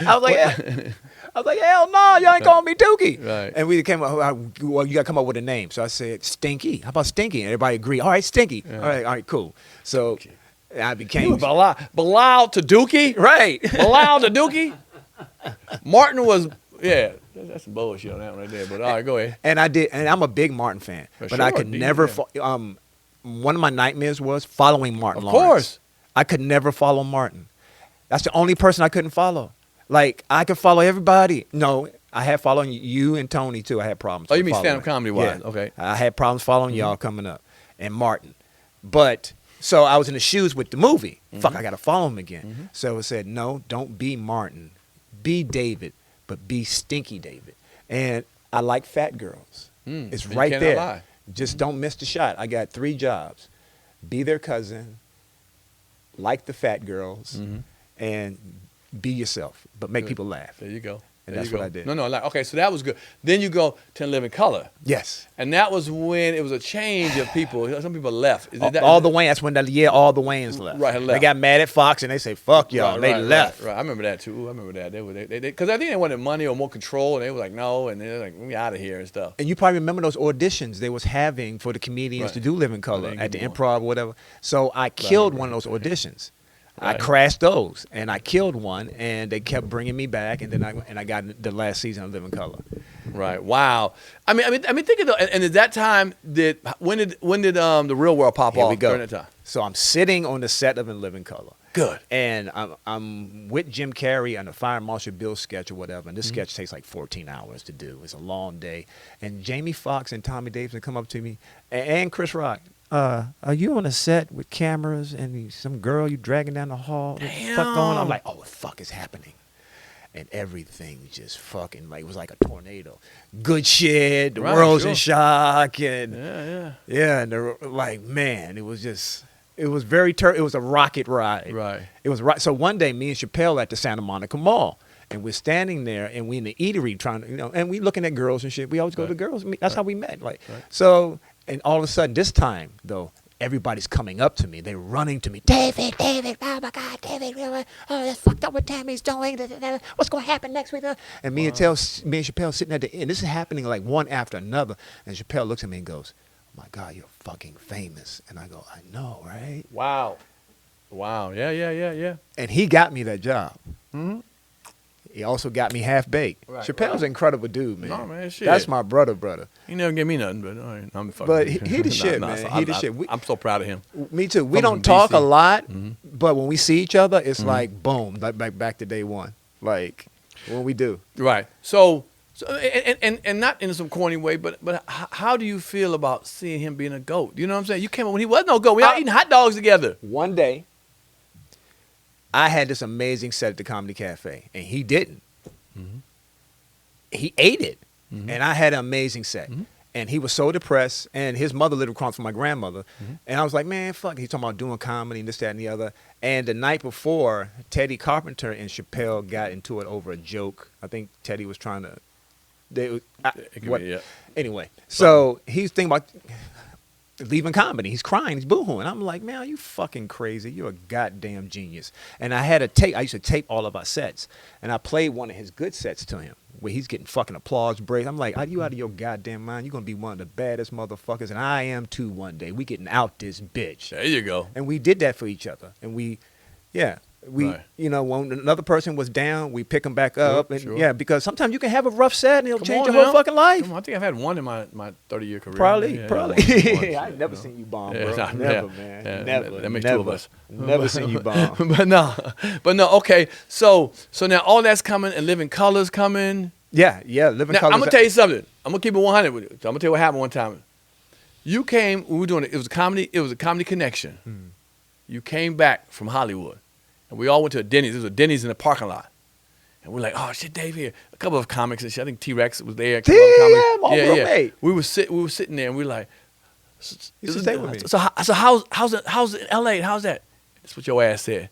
I was like, hell no, y'all ain't calling me Dookie. Right. And we came up, well, you got to come up with a name. So I said, Stinky. How about Stinky? And everybody agreed. All right, Stinky. Yeah. All right, cool. So I became Bilal to Dookie. right. Bilal to Dookie. Martin was, yeah. That's some bullshit on that one right there. But all right, go ahead. And I did, and I'm a big Martin fan, For but sure, I could D, never. yeah. One of my nightmares was following Martin Of Lawrence. course. I could never follow Martin. That's the only person I couldn't follow. Like I could follow everybody. No, I had following you and Tony too. I had problems. Oh, you with mean following. stand-up comedy-wise? Yeah. Okay. I had problems following y'all coming up, and Martin. But so I was in the shoes with the movie. Fuck, I gotta follow him again. So it said, no, don't be Martin, be David, but be Stinky David. And I like fat girls. It's you right cannot there. lie. Just don't miss the shot. I got 3 jobs: be their cousin, like the fat girls, and be yourself, but make people laugh. There you go. And There that's you what go. I did. No, like, okay, so that was good. Then you go to Live in Color. Yes. And that was when it was a change of people. Some people left. Is it that- All the Wayans. That's when all the Wayans left. Right, They left. got mad at Fox and they say, "Fuck y'all." They left. Right. I remember that too. I remember that. They because I think they wanted money or more control, and they were like, no, and they're like, we out of here and stuff. And you probably remember those auditions they was having for the comedians Right. to do Live in They Color didn't at the give them Improv or whatever. So I killed one of those auditions. I Right. crashed those, and I killed one, and they kept bringing me back, and then I got the last season of Live in Color. Right. Wow. I mean, think of and at that time, when did the Real World pop Here off we go. during that time? So I'm sitting on the set of In Live in Color. Good. And I'm with Jim Carrey on a Fire Marshal Bill sketch or whatever. And this sketch takes like 14 hours to do. It's a long day. And Jamie Foxx and Tommy Davidson come up to me, and Chris Rock. Are you on a set with cameras and some girl you dragging down the hall? What the fuck going on? I'm like, oh, what the fuck is happening? And everything just fucking like it was like a tornado. Good shit. The Right, world's sure. in shock. And Yeah. and like, man, it was very it was a rocket ride. Right. It was right. So one day, me and Chappelle at the Santa Monica Mall, and we're standing there, and we in the eatery trying to, and we looking at girls and shit. We always go to girls. That's how we met. Like, so, and all of a sudden, this time though, everybody's coming up to me. They're running to me. David, oh my God, David, oh, that's fucked up what Tammy's doing. What's going to happen next week? And me and Chappelle sitting at the end. This is happening like one after another. And Chappelle looks at me and goes, "Oh my God, you're fucking famous." And I go, "I know, right?" Wow. Yeah. And he got me that job. Mm-hmm. He also got me half baked. Right, Chappelle's an incredible dude, man. No, man, shit. That's my brother. He never gave me nothing, but all right, I'm fucking. But he the shit, man. He the shit. I'm so proud of him. Me too. We Coming don't from talk a DC. lot, but when we see each other, it's like boom, like back to day one. Like what we do. Right. So and not in some corny way, but how do you feel about seeing him being a GOAT? You know what I'm saying? You came up when he was no GOAT. We all eating hot dogs together. One day, I had this amazing set at the Comedy Cafe, and he didn't. He ate it, and I had an amazing set. And he was so depressed, and his mother lived across from my grandmother. And I was like, man, fuck. He's talking about doing comedy and this, that, and the other. And the night before, Teddy Carpenter and Chappelle got into it over a joke. I think Teddy was trying to. Anyway, so he's thinking about leaving comedy. He's crying. He's boohooing. I'm like, man, are you fucking crazy? You're a goddamn genius. And I had a tape. I used to tape all of our sets. And I played one of his good sets to him where he's getting fucking applause breaks. I'm like, are you out of your goddamn mind? You're going to be one of the baddest motherfuckers. And I am too one day. We getting out this bitch. There you go. And we did that for each other. And we, Right. when another person was down, we pick them back up. And sure. yeah, because sometimes you can have a rough set and it'll Come change on your whole now. fucking life. Come on, I think I've had one in my 30-year career. Probably. Yeah, Probably. once, I never seen you bomb, bro. Yeah, Never, yeah, man. yeah, Never. that makes never. two of us. Never seen you bomb. but no. Okay, so now all that's coming and Living Colors coming. Yeah. Living Now, Colors. I'm gonna tell you something. I'm gonna keep it 100 with you. So I'm gonna tell you what happened one time. You came. We were doing it. It was a comedy connection. You came back from Hollywood, and we all went to a Denny's. There was a Denny's in the parking lot, and we're like, "Oh shit, Dave here." A couple of comics and shit. I think T-Rex was there. Damn, my roommate. We were sitting there, and we were like, You should stay with me. So how's it in L.A.? How's that? That's what your ass said.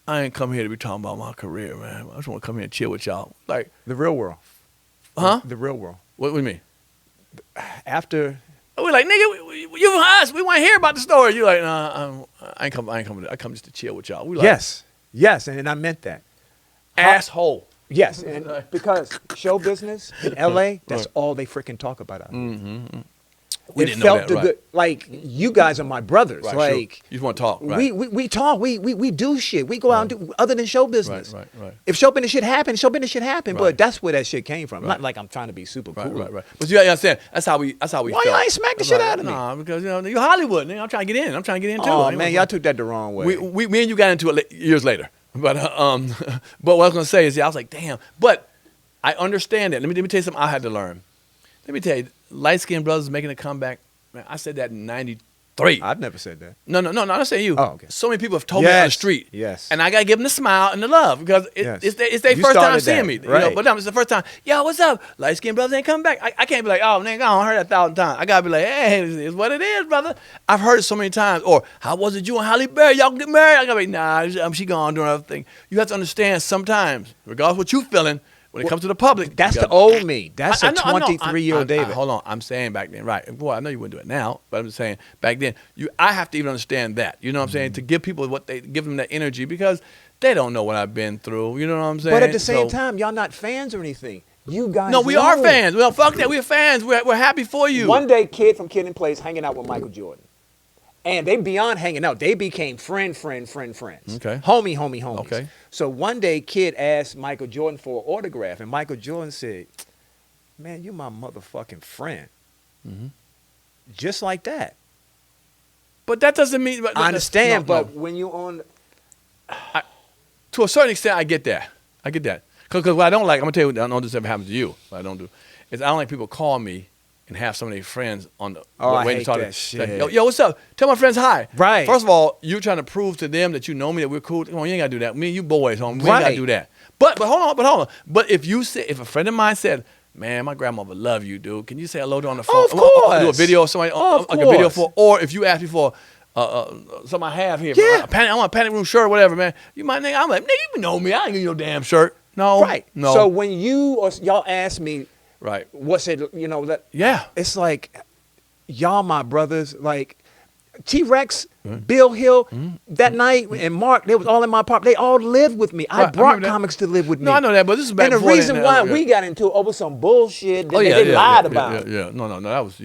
I ain't come here to be talking about my career, man. I just want to come here and chill with y'all. Like, The real world. huh? The real world. What do you mean? After. We're like, nigga, you from us. We want to hear about the story. You're like, nah, I ain't coming. I come just to chill with y'all. We like, Yes, and I meant that. asshole. Yes, and because show business in L.A., that's all they freaking talk about out here. We it didn't felt know that, the right. good. Like you guys are my brothers. Right, like sure. You just want to talk, right? we talk. We do shit. We go out and do other than show business. Right. If show business shit happen, show business shit happen. Right. But that's where that shit came from. Right. Not like I'm trying to be super cool. Right. But you understand? That's how we. Why y'all ain't smack the shit out of me? Nah, because you Hollywood. Nigga, I'm trying to get in. I'm trying to get in too. Oh man, y'all took that the wrong way. Me and you got into it years later. But but what I was gonna say is, I was like, damn. But I understand it. Let me tell you something I had to learn. Let me tell you, light skinned brothers making a comeback. Man, I said that in '93. I've never said that. No, I'm not saying you. Oh, okay. So many people have told me on the street. Yes. And I gotta give them the smile and the love because it's their You first time started seeing that, me. right. You know, but no, it's the first time. Yo, what's up? Light skinned brothers ain't coming back. I can't be like, oh nigga, I heard that 1,000 times. I gotta be like, hey, it's what it is, brother. I've heard it so many times. Or how was it you and Halle Berry? Y'all get married? I gotta be, nah, she gone doing other thing. You have to understand sometimes, regardless of what you feeling, when it comes to the public. That's the old me. That's a 23-year-old David. Hold on. I'm saying back then, right. Boy, I know you wouldn't do it now, but I'm just saying back then, I have to even understand that. You know what I'm saying? To give people give them that energy because they don't know what I've been through. You know what I'm saying? But at the same time, y'all not fans or anything. You guys No, we know. are fans. Well, fuck that. We're fans. We're happy for you. One day, Kid from Kid and Place hanging out with Michael Jordan. And they beyond hanging out. They became friends. Okay. Homies. Okay. So one day, Kid asked Michael Jordan for an autograph. And Michael Jordan said, man, you my motherfucking friend. Mm-hmm. Just like that. But that doesn't mean. I understand, no. but when you on... To a certain extent, I get that. Because what I don't like, I'm going to tell you, I don't know if this ever happens to you, what I don't do, is I don't like people call me and have some of their friends on the I way hate to talk that shit. Yo, what's up? Tell my friends hi. Right. First of all, you're trying to prove to them that you know me, that we're cool. Come on, you ain't got to do that. Me and you boys, homie, we ain't got to do that. But hold on. But if a friend of mine said, man, my grandmother love you, dude. Can you say hello to her on the phone? Of course. Do a video of somebody, Of like a video course. for, or if you ask me for something I have here. Yeah. I want a panic room shirt or whatever, man. You might think, I'm like, nigga, you know me. I ain't give you no damn shirt. No. Right. No. So when you or y'all ask me, right. what's it, that Yeah. it's like y'all my brothers, like T-Rex, Bill Hill, that night, and Mark, they was all in my apartment. They all lived with me. I Right, I brought remember that. comics to live with me. No, I know that, but this is back and the before reason then. why Yeah. we got into it over some bullshit that Yeah, they lied about. Yeah. No, that was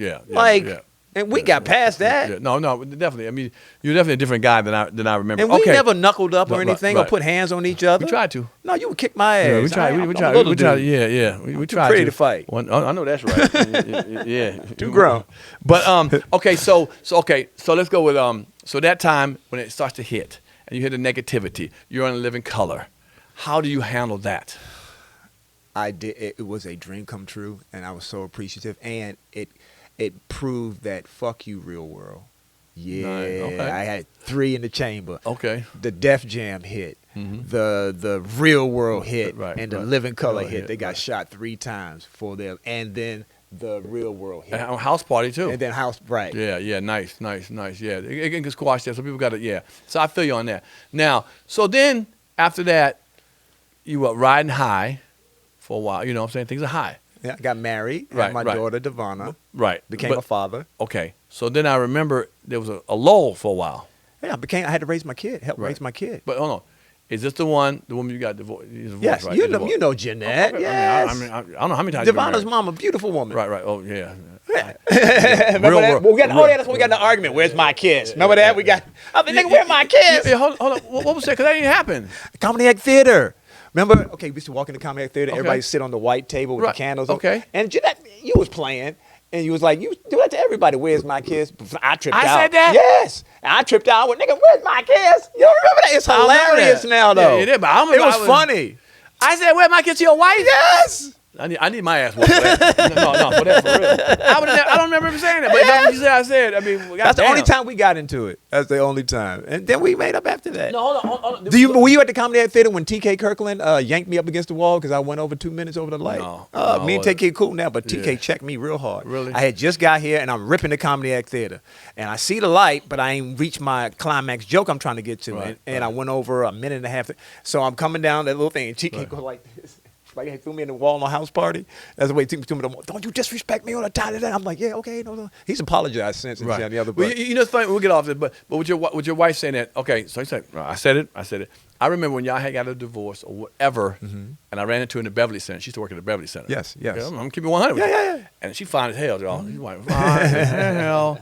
And we got past that. Yeah. No, definitely. I mean, you're definitely a different guy than I remember. And we okay. never knuckled up or Right, anything right. or put hands on each other. We tried to. No, you would kick my ass. Yeah, we tried. I'm We a tried. little We tried. dude. Yeah. We tried. pretty to fight. I know that's right. yeah. Too grown. But okay. So let's go with So that time when it starts to hit and you hit the negativity, you're in a living color. How do you handle that? I did. It was a dream come true, and I was so appreciative. And it proved that fuck you, real world. Yeah, Nice. Okay. I had 3 in the chamber. Okay. The Def Jam hit, Mhm. the Real World hit, Right, and the right. Living Color Color hit. hit, They got right. shot 3 times for them, and then the Real World hit, And a house party too. and then House right. Yeah, nice. Yeah, it can squash that. So people got it. Yeah. So I feel you on that. Now, so then after that, you were riding high for a while. You know what I'm saying? Things are high. Yeah, I got married. Right, Had my right. daughter Devonna Right. became a father. Okay. So then I remember there was a lull for a while. Yeah, I had to raise my kid, help Right. raise my kid. But hold on. Is this the woman you got divorced? Yes, right? you know Jeanette. Okay. Yes. I mean, I don't know how many times you've been Devonna's married. mom, a beautiful woman. Right. Oh, yeah. Remember Real that? world. That's when we got in the argument. Where's my kiss? Remember that? We got. I was like, nigga, where's my kiss? Yeah, hold on. What was that? Because that didn't happen. Comedy Act Theater. Remember? Okay, we used to walk in the Comedy Act Theater. Okay. Everybody sit on the white table with Right. the candles. Okay. And Jeanette, you was playing. And you was like, you do that to everybody. Where's my kiss? I tripped out. I said that? Yes. And I tripped out with, nigga, where's my kiss? You don't remember that? It's I remember hilarious that. now, though. Yeah, it is, but I it remember was I was- funny. I said, where my kids to your wife? Yes. I need my ass whooped for that. No, for that, for real. I don't remember him saying that, but that's what you said. I said. I mean, That's the only goddamn. time we got into it. That's the only time. And then we made up after that. No, hold on. Were you at the Comedy Act Theater when TK Kirkland yanked me up against the wall because I went over 2 minutes over the light? No, Me and I TK cool now, but TK Yeah. checked me real hard. Really? I had just got here and I'm ripping the Comedy Act Theater. And I see the light, but I ain't reached my climax joke I'm trying to get to. Right, And I went over a minute and a half. So I'm coming down that little thing and TK Right. goes like this. Like he threw me in the wall on a house party. That's the way he took me to the wall. Don't you disrespect me on the time of that. I'm like, yeah, okay, no. He's apologized since. And the other, Well, but you know, it's funny. We'll get off this, but with your wife saying that, okay. So he said, I said it. I remember when y'all had got a divorce or whatever, and I ran into her in the Beverly Center. She used to work at the Beverly Center. Yes. Okay, I'm keeping 100. Yeah. And she fine as hell, y'all. She's like, fine as hell.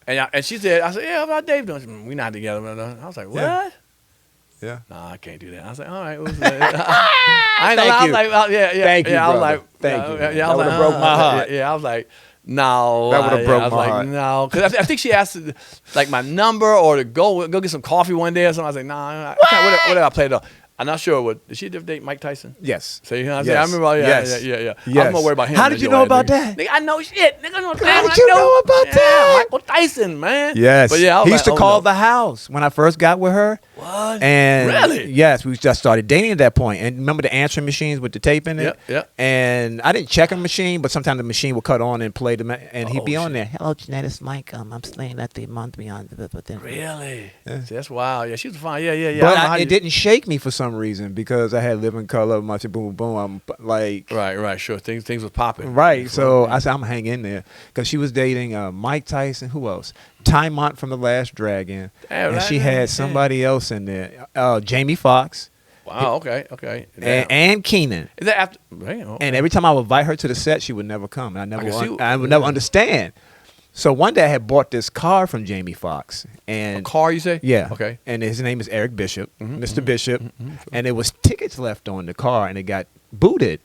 And she said, I said, yeah, how about Dave doing? We not together. I was like, what? Yeah. Nah, I can't do that. I was like, all right. I ain't Thank gonna you. lie. I was like, yeah. Thank you, I was brother. like, Thank you. Yeah, I That was would've like, broke my heart. Yeah, I was like, no. That would've broke I was my like, heart. no. Because I think she asked, like, my number or to go get some coffee one day or something. I was like, nah. What did I play though? I'm not sure what. Did she date Mike Tyson? Yes. So you know what I'm Yes. saying? I remember. Yes. Yeah. Yes. I'm more worried about him. How than did you your know ass, about nigga. that? Nigga, I know shit. Nigga, How did you know about that? Michael Tyson, man. Yes. But yeah, I was he used like, to call no. the house when I first got with her. What? And Really? Yes, we just started dating at that point. And remember the answering machines with the tape in it? Yep. And I didn't check a machine, but sometimes the machine would cut on and play and he'd be on there. Hello, Jeanette, it's Mike. I'm staying at the month beyond. Really? Yeah. See, that's wild. Yeah, she was fine. Yeah. But it didn't shake me for some reason because I had Living Color, much boom, boom. I'm like, Right. Sure. Things was popping. right. So I said, I'm hang in there because she was dating Mike Tyson. Who else? Tymont from The Last Dragon, Damn, and she had somebody else in there. Jamie Foxx. Wow. Okay. And Keenan. Is that after? Man, okay. And every time I would invite her to the set, she would never come. And I would Yeah. never understand. So one day I had bought this car from Jamie Foxx. And a car, you say? Yeah. Okay. And his name is Eric Bishop, Mm-hmm, Mr. Bishop. And there was tickets left on the car, and it got booted.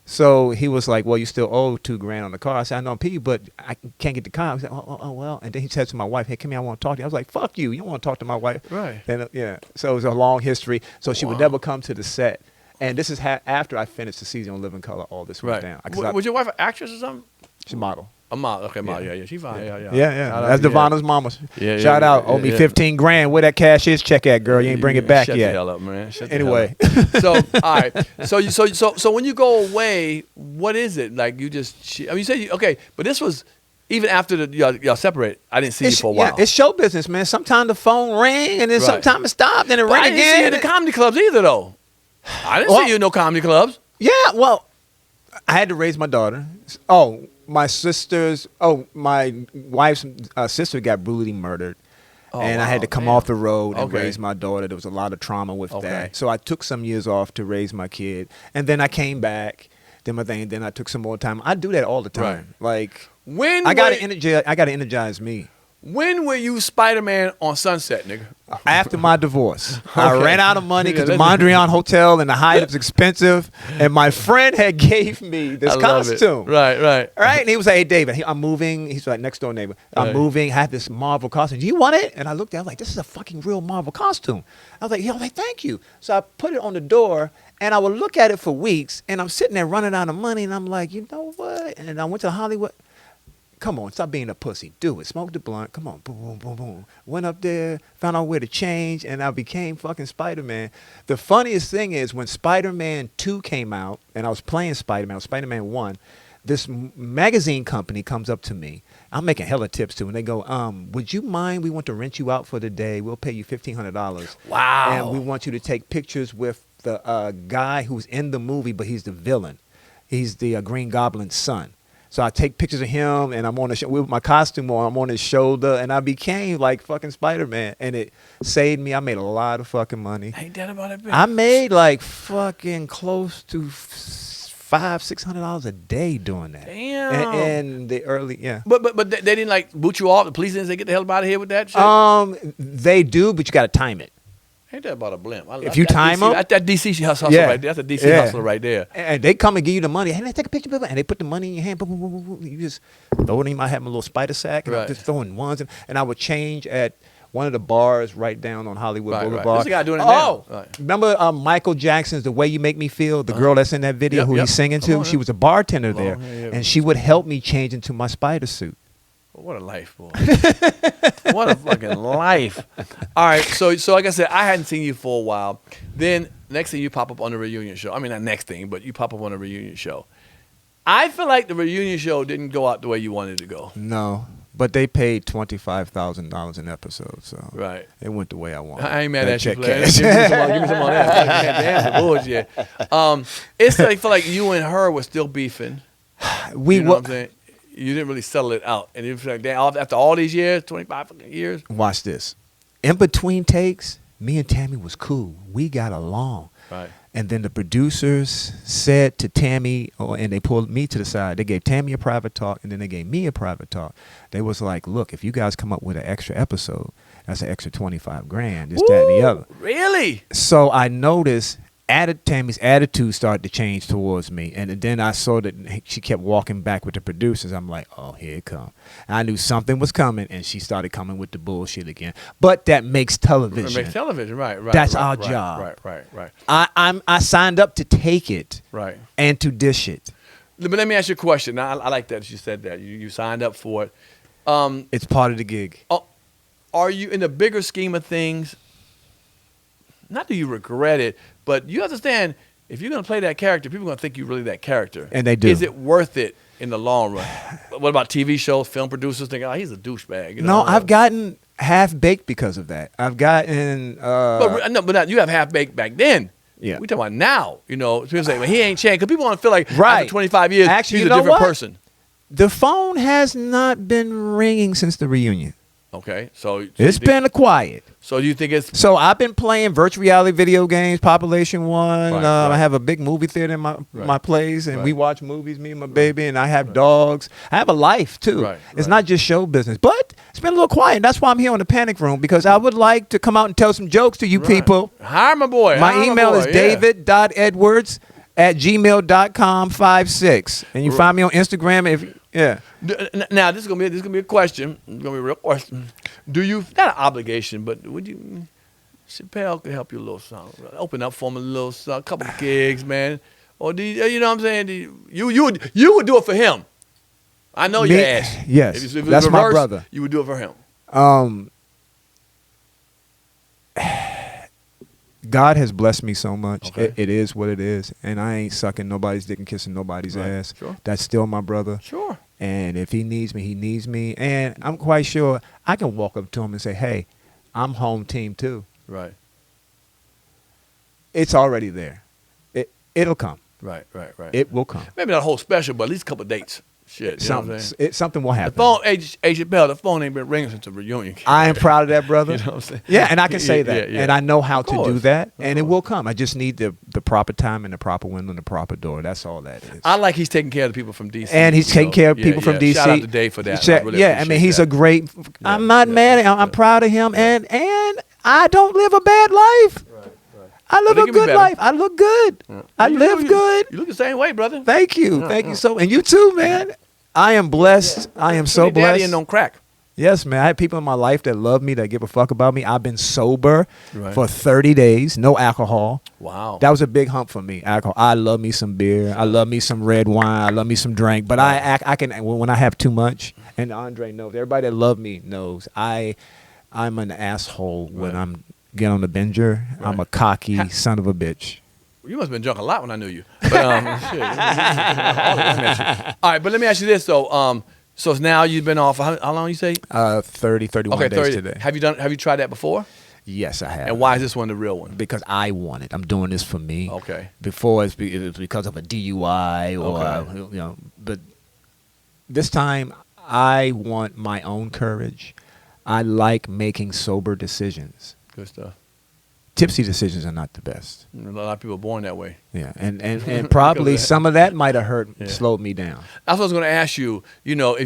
So he was like, well, you still owe $2,000 on the car. I said, I know, P, but I can't get the car. I said, oh, well. And then he said to my wife, hey, come here, I want to talk to you. I was like, fuck you. You don't want to talk to my wife. Right. And, yeah. So it was a long history. So she would never come to the set. And this is after I finished the season on Living Color, all this went down. Was your wife an actress or something? She's a model. A model. Okay, model. Yeah. She fine. Yeah. Yeah. Shout out That's to Devonna's mama. Yeah, Shout yeah, out. yeah, Owe me yeah. $15,000. Where that cash is, check that, girl. You ain't bring it back Shut yet. the hell up, man. Shut the Anyway. hell up. So, all right. So when you go away, what is it? Like you just, you said, okay, but this was even after y'all separate. I didn't see you for a while. Yeah, it's show business, man. Sometimes the phone ring and then Right. sometimes it stopped and it But ring I didn't again. see you in the comedy clubs either, though. I didn't see you in no comedy clubs. Yeah, well, I had to raise my daughter. Oh, my wife's sister got brutally murdered. Oh, and I had to wow, come damn. off the road and Okay. raise my daughter. There was a lot of trauma with Okay. that. So I took some years off to raise my kid. And then I came back, did my thing, then I took some more time. I do that all the time. Like, When I gotta were- energize me. When were you Spider-Man on Sunset, nigga? After my divorce, I Okay. ran out of money because Yeah, the Mondrian Hotel and the Hyatt was expensive, and my friend had gave me this I love it. costume. Right. All right, and he was like, "Hey, David, I'm moving." He's like, next door neighbor. I'm Right. moving. I have this Marvel costume. Do you want it? And I looked at it, I was like, this is a fucking real Marvel costume. I was like, thank you. So I put it on the door, and I would look at it for weeks, and I'm sitting there running out of money, and I'm like, you know what? And I went to Hollywood. Come on, stop being a pussy. Do it. Smoke the blunt. Come on. Boom, boom, boom, boom. Went up there, found out where to change, and I became fucking Spider-Man. The funniest thing is when Spider-Man 2 came out, and I was playing Spider-Man, Spider-Man 1, this magazine company comes up to me. I'm making hella tips too, and they go, would you mind? We want to rent you out for the day. We'll pay you $1,500. Wow. And we want you to take pictures with the guy who's in the movie, but he's the villain. He's the Green Goblin's son. So I take pictures of him, and I'm on with my costume on. I'm on his shoulder, and I became like fucking Spider-Man, and it saved me. I made a lot of fucking money. Ain't that about it, bitch? I made like fucking close to $500-$600 a day doing that. Damn. And the early, yeah. But they didn't like boot you off. The police didn't say get the hell out of here with that shit. They do, but you got to time it. Ain't that about a blimp? If you time them, that DC hustle Yeah. right there. That's a DC Yeah. hustler right there. And they come and give you the money. Hey, let's take a picture, and they put the money in your hand. Boom, boom, boom, boom, boom. You just throw it in. I have my little spider sack, and I'm Right. just throwing ones. And I would change at one of the bars right down on Hollywood Right. Boulevard. There's a guy doing it now. Oh, Right. remember Michael Jackson's "The Way You Make Me Feel"? The girl that's in that video, Yep, who yep. he's singing Come to. on, She yeah. was a bartender Come there, on, yeah, yeah. and she would help me change into my spider suit. What a life, boy. What a fucking life. All right, so like I said, I hadn't seen you for a while. Then next thing you pop up on the reunion show. I mean, not next thing, but you pop up on a reunion show. I feel like the reunion show didn't go out the way you wanted it to go. No, but they paid $25,000 an episode, so Right. it went the way I wanted. I ain't mad That at you, check player. cash. Give me some on that. Damn, bullshit. It's like, I feel like you and her were still beefing. We You know wa- what I'm saying? You didn't really settle it out. And you feel like, damn, after all these years, 25 fucking years. Watch this. In between takes, me and Tammy was cool. We got along. Right. And then the producers said to Tammy, and they pulled me to the side. They gave Tammy a private talk, and then they gave me a private talk. They was like, look, if you guys come up with an extra episode, that's an extra $25,000, this, that, and the other. Really? So I noticed Tammy's attitude started to change towards me. And then I saw that she kept walking back with the producers. I'm like, oh, here it comes. I knew something was coming, and she started coming with the bullshit again. But that makes television. It makes television, right. That's our job. Right. I signed up to take it Right. and to dish it. But let me ask you a question. Now, I like that you said that. You signed up for it. It's part of the gig. Are you, in the bigger scheme of things, not that you regret it, but you understand, if you're going to play that character, people are going to think you're really that character. And they do. Is it worth it in the long run? What about TV shows, film producers think, oh, he's a douchebag? You know? No, I've gotten half-baked because of that. I've gotten... but not, you have half-baked back then. Yeah. We talking about now. You know, people say, well, he ain't changed. Because people want to feel like Right. after 25 years, Actually, he's you a know different what? person. The phone has not been ringing since the reunion. Okay, so It's been quiet. So you think it's So I've been playing virtual reality video games, Population One. Right, I right. have a big movie theater in my place, and Right. we watch movies, me and my baby, and I have dogs. I have a life, too. Right, It's right. not just show business. But it's been a little quiet. That's why I'm here on the Panic Room, because I would like to come out and tell some jokes to you Right. people. Hire my boy. My Hire email boy, is yeah. david.edwards@gmail.com56. And you find me on Instagram Now this is gonna be a question. It's gonna be a real question. Do you, not an obligation, but would you? Chappelle could help you a little something. Open up for him a little something, a couple of gigs, man. Or do you know what I'm saying? You would do it for him. I know your ass. Yes, If it was that's my reversed, brother. You would do it for him. God has blessed me so much. Okay. It is what it is. And I ain't sucking nobody's dick and kissing nobody's Right. ass. Sure. That's still my brother. Sure. And if he needs me, he needs me. And I'm quite sure I can walk up to him and say, hey, I'm home team too. Right. It's already there. It'll come. Right. It will come. Maybe not a whole special, but at least a couple of dates. Shit. You know what I'm saying? Something will The happen. phone, Chappelle, the phone ain't been ringing since the reunion. I am proud of that, brother. You know what I'm saying? Yeah, and I can say that. Yeah. And I know how Of to do course. that. Of And it course. will come. I just need the proper time and the proper window and the proper door. That's all that is. I like he's taking care of the people from DC. And he's taking care of people from DC. Shout out to Dave for that. Yeah, I really appreciate he's that. a great. I'm not mad. I'm proud of him, Yeah. and I don't live a bad life. I live But it a can be good better. life. I look good. I live good. You look the same way, brother. Thank you. Thank you so. And you too, man. I am blessed. I am so Daddy blessed. and don't crack. Yes, man. I have people in my life that love me, that give a fuck about me. I've been sober Right. for 30 days, no alcohol. Wow. That was a big hump for me. Alcohol. I love me some beer. I love me some red wine. I love me some drink. But I can when I have too much. And Andre knows. Everybody that love me knows. I'm an asshole when Right. I'm get on the binger. Right. I'm a cocky son of a bitch. You must have been drunk a lot when I knew you. But, shit. All right, but let me ask you this though. So now you've been off. How long you say? 30, 31 Okay, days 30. today. Have you tried that before? Yes, I have. And why is this one the real one? Because I want it. I'm doing this for me. Okay. Before it was because of a DUI or Okay. but this time I want my own courage. I like making sober decisions. Good stuff. Tipsy decisions are not the best. A lot of people are born that way. Yeah, and probably Because of that. some of that might have hurt, Yeah. slowed me down. That's what I was going to ask you. You know,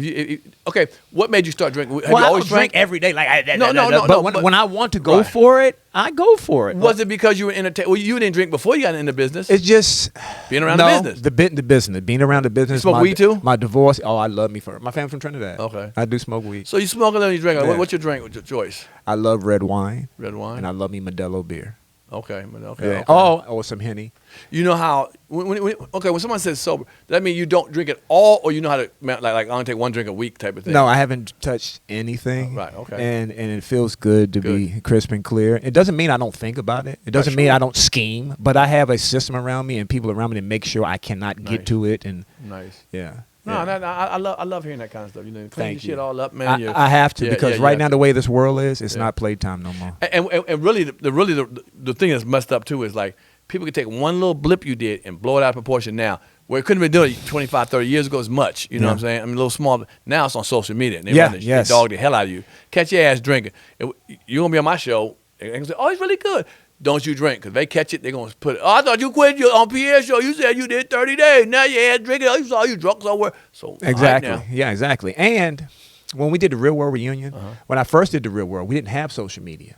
okay, what made you start drinking? Have Well, you I always don't drink drank? every day. No, But when I want to go Right. for it, I go for it. Was it because you were entertained? Well, you didn't drink before you got into business. It's just Being around no, the business. the business, being around the business. smoke my, weed too? My divorce. Oh, I love me for my family from Trinidad. Okay. I do smoke weed. So you smoke a little, you drink. Yeah. What's your drink? What's your choice? I love red wine, Red wine. and I love me Modelo beer. Okay. Yeah. Okay. Or some Henny. You know how when someone says sober, does that mean you don't drink at all, or you know how to like I only take one drink a week type of thing? No, I haven't touched anything. Right, okay. And it feels good to be crisp and clear. It doesn't mean I don't think about it. It doesn't Right, mean sure. I don't scheme. But I have a system around me and people around me that make sure I cannot get Nice. to it. And Nice. yeah. No, yeah. I love hearing that kind of stuff. You know, clean Thank your shit you. all up, man. I have to Yeah, because you right have now to. the way this world is, it's Yeah. not playtime no more. And really, the thing that's messed up too is like people can take one little blip you did and blow it out of proportion now. Where it couldn't have been doing it 25, 30 years ago as much. You know what I'm saying? I mean, a little small. Now it's on social media. And they Yeah, they yes. dog the hell out of you. Catch your ass drinking. You're going to be on my show They're gonna say, "Oh, he's really good." Don't you drink, because they catch it, they're gonna put it. Oh, I thought you quit on Pierre's show. You said you did 30 days. Now you had drinking. You saw you drunk somewhere. So Exactly. right now, Yeah, exactly. And when we did the Real World reunion, when I first did the Real World, we didn't have social media.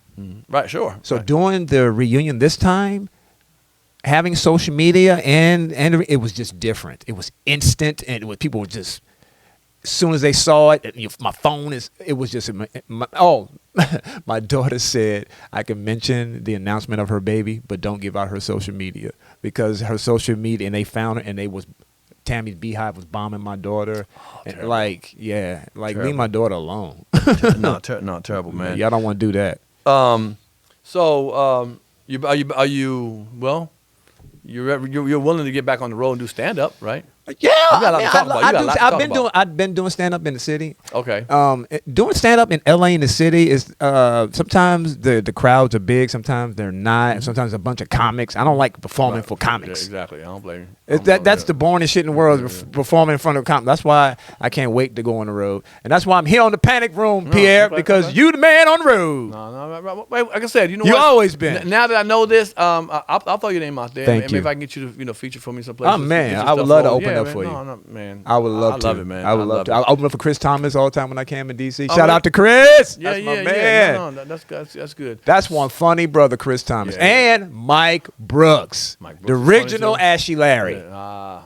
right, sure. So right. doing the reunion this time, having social media and it was just different. It was instant, and people were just, as soon as they saw it, my phone it was just, my daughter said I can mention the announcement of her baby, but don't give out her social media, because her social media, and they found her, and Tammy's Beehive was bombing my daughter. And leave my daughter alone. Not terrible, man. Y'all don't want to do that. So are you well? You're willing to get back on the road and do stand up, right? Yeah, I've been doing stand up in the city. Okay. Doing stand up in LA in the city is sometimes the crowds are big, sometimes they're not. Sometimes a bunch of comics. I don't like performing for comics. Yeah, exactly. I don't blame you. That's the boringest shit in the world, performing in front of comics. That's why I can't wait to go on the road, and that's why I'm here on the Panic Room, Pierre, because you the man on the road. No. Like I said, you know you what? Always been. Now that I know this, I'll throw your name out there. Thank you. If I can get you to feature for me someplace. Oh man, I would love to open up for you. No, man. I would love to. I love it, man. I would love to. I open up for Chris Thomas all the time when I came in DC. Oh, Shout really? out to Chris. Yeah, That's my man. Yeah. No, that's good. That's one funny brother, Chris Thomas, Yeah. and Mike Brooks, Mike Brooks the is funny, original too. Ashy Larry, Yeah.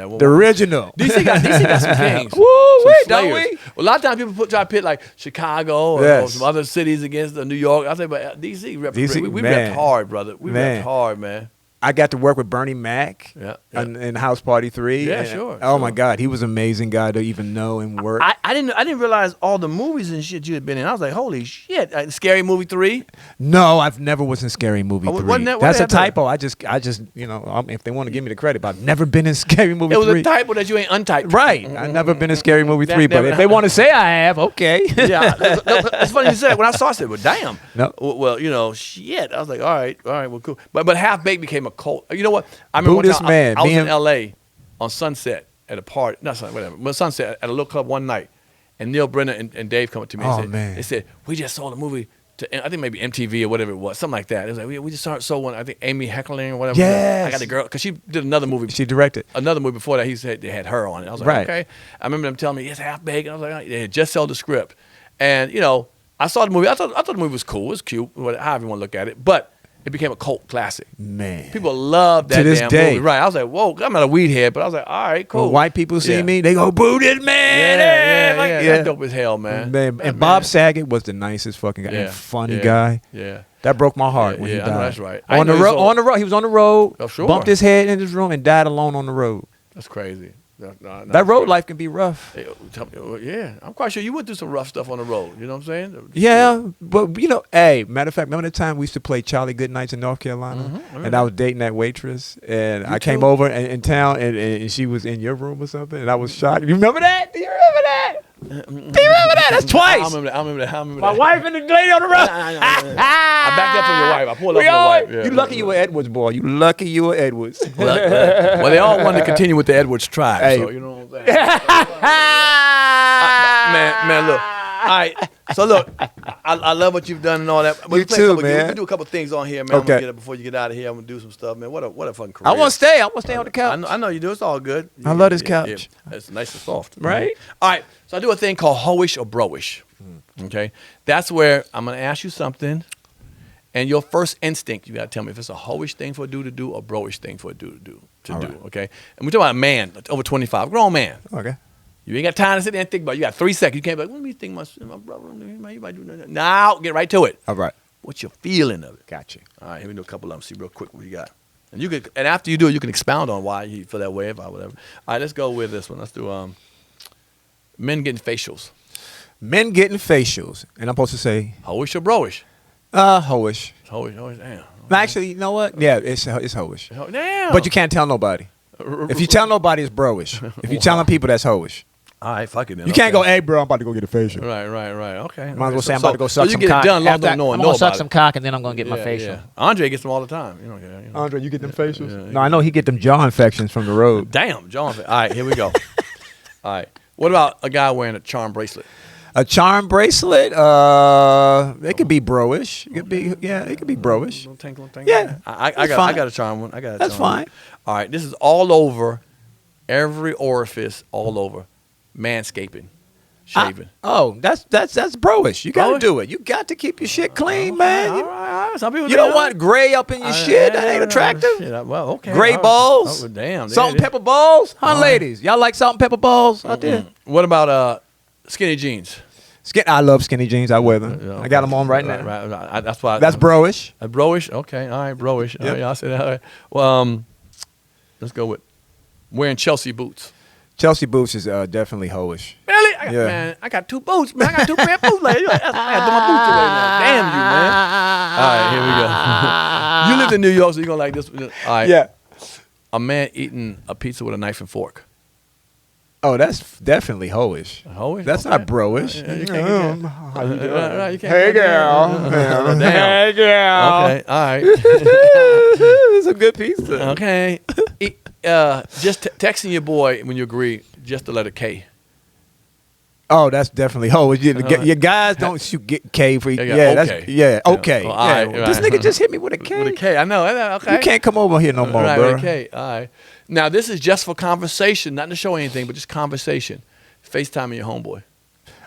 Well, the original. DC got some kings. Woo, Some wait, don't slayers. we? Well, a lot of times people try to pit like Chicago or Yes. some other cities against New York. I say, but DC, we man. repped hard, brother. We Man. repped hard, man. I got to work with Bernie Mac in House Party 3. Yeah, and, sure. Oh my God, he was an amazing guy to even know and work. I didn't realize all the movies and shit you had been in. I was like, holy shit! Scary Movie 3. No, I've never was in Scary Movie 3. Wasn't that- That's a what happened? typo. I just if they want to give me the credit, but I've never been in Scary Movie It was 3. a typo that you ain't untyped. Right. I've never been in Scary Movie 3, but that- if they want to say I have, okay. Yeah, it's funny you said it. When I saw it, I said, well, damn. No. Well, shit. I was like, all right, well, cool. But Half Baked became a cult. You know what? I remember Buddhist one time man, I was in being- L.A. on Sunset at a party. Not Sunset, whatever. But Sunset at a little club one night. And Neil Brenner and Dave come up to me and Oh, said, man. they said, we just sold a movie to, I think maybe MTV or whatever it was, something like that. It was like, we just sold one, I think Amy Heckling or whatever. Yes. I got the girl, because she did another movie. She directed. Another movie before that, he said they had her on it. I was like, Right. okay. I remember them telling me, it's Half Baked. I was like, they had just sold the script. And, I saw the movie. I thought the movie was cool. It was cute, however you want to look at it. But it became a cult classic. Man. People love that To this damn day. movie. Right. I was like, whoa, I'm not a weed head, but I was like, all right, cool. When white people see Yeah. me, they go, boo this man. Yeah. That's dope as hell, man. Man. And Bob Saget was the nicest fucking guy. Yeah. And funny Yeah. guy. Yeah. That broke my heart when he I died. know that's right. I On the know he road. sold- On the road. He was on the road. Oh, sure. Bumped his head in his room and died alone on the road. That's crazy. That road life can be rough. Hey, tell me, yeah, I'm quite sure you went through some rough stuff on the road. You know what I'm saying? Yeah, but hey, matter of fact, remember the time we used to play Charlie Goodnights in North Carolina, and I was dating that waitress, and I came too? over in town, and she was in your room or something, and I was shocked. You remember that? Do you remember that? Do you remember that? That's twice. I remember that. My wife and the lady on the road. I backed up from your wife. I pulled up We from your all, wife. Yeah. you lucky you were Edwards, boy. You lucky you were Edwards. Well, they all wanted to continue with the Edwards tribe. Hey. So you know what I'm saying? Man, look. All right. So look, I love what you've done and all that. But You too, man. We do a couple things on here, man. I'm Okay. gonna get it before you get out of here. I'm gonna do some stuff, man. What a fucking career. I want to stay. I want to stay on the couch. I know you do. It's all good. I love this couch. Yeah. It's nice and soft. Right? All right. So I do a thing called hoish or broish. Okay. That's where I'm going to ask you something, and your first instinct, you got to tell me if it's a hoish thing for a dude to do or broish thing for a dude to do. All right. Okay. And we're talking about a man, over 25, grown man. Okay. You ain't got time to sit there and think about it. You got 3 seconds. You can't be like, let me think my brother, he might do that. Now, get right to it. All right. What's your feeling of it? Got you. All right, here we do a couple of them. See real quick what you got. And after you do it, you can expound on why you feel that way or whatever. All right, let's go with this one. Let's do men getting facials. Men getting facials, and I'm supposed to say, Hoish or broish? hoish. Hoish, damn. Actually, you know what? Yeah, it's hoish. Damn. But you can't tell nobody. If you tell nobody, it's broish. If you telling people, that's hoish. All right, fuck it then. You can't go, hey, bro, I'm about to go get a facial. Right. Okay. Might as well say I'm about to go suck so some you get cock. it done long After as no one I'm know gonna about suck some cock and then I'm gonna get my facial. Yeah. Andre gets them all the time. You don't care. You know. Andre, you get them facials? Yeah. No, I know he get them jaw infections from the road. Damn, John. All right, here we go. All right. What about a guy wearing a charm bracelet? A charm bracelet. It could be bro-ish. It could be it could be bro-ish. Tinkle. Yeah, I got a charm one. That's fine. All right, this is all over, every orifice, all over, manscaping, shaving. That's bro-ish. You got to Bro-ish? do it. You got to keep your shit clean, man. All right. Some people You don't want gray up in your shit. That ain't attractive. Shit, well, okay. Gray all right. balls. Oh, damn. Salt and pepper balls. Huh, ladies? Y'all like salt and pepper balls out there? What about skinny jeans? I love skinny jeans. I wear them. Yeah, I got them on right now. Right. That's why. That's bro-ish. Bro-ish? Okay. All right, bro-ish. All right, y'all say that. All right. Well, let's go with wearing Chelsea boots. Chelsea boots is definitely hoish. Really? Man, I got 2 boots, man. I got 2 pair of boots. Like, I got to do my boots away now. Damn you, man. All right, here we go. You live in New York, so you're going to like this. All right. Yeah. A man eating a pizza with a knife and fork. Oh, that's definitely hoish. Hoish? That's Okay. not bro-ish. You can't How you doing? Right, you can't Hey, get girl. Damn. Hey, girl. Okay, all right. It's a good pizza. Okay. Just texting your boy when you agree, just the letter K. Oh, that's definitely hoish. Your guys don't shoot K for Yeah, yeah. That's okay. okay. Well, all right, This right. nigga just hit me with a K. With a K, I know. Okay. You can't come over here no more, Right, bro. with a K. All right. Now, this is just for conversation, not to show anything, but just conversation. FaceTiming your homeboy.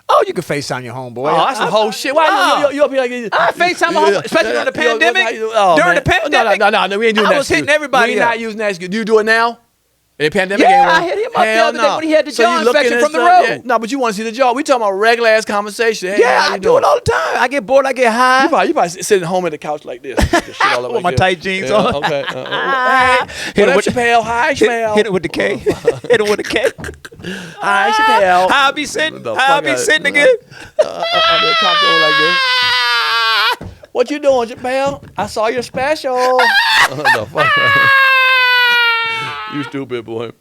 Oh, you can FaceTime your homeboy. Oh, that's some whole shit. Why you up here like this? I FaceTime my homeboy, especially during the pandemic. During the pandemic. No, we ain't doing that. I was hitting everybody We up. not using that excuse. Do you do it now? In the pandemic? Yeah, ain't I work? hit him up the Hell other day when he had the So jaw you looking infection at from the stuff? road. Yeah. No, but you want to see the jaw. We talking about regular ass conversation. Hey, Yeah, how you I do doing? it all the time. I get bored, I get high. You probably sitting home at the couch like this. Shit all up With like my this. tight jeans Yeah, on. Okay. Hit What it up, with- Chappelle? Hi, Chappelle. Hit it with the K. Hit it with the K. Hi, Chappelle. How I be sitting? The How I fuck be out- sitting again? They're talking like this. What you doing, Chappelle? I saw your special. The fuck? You stupid boy.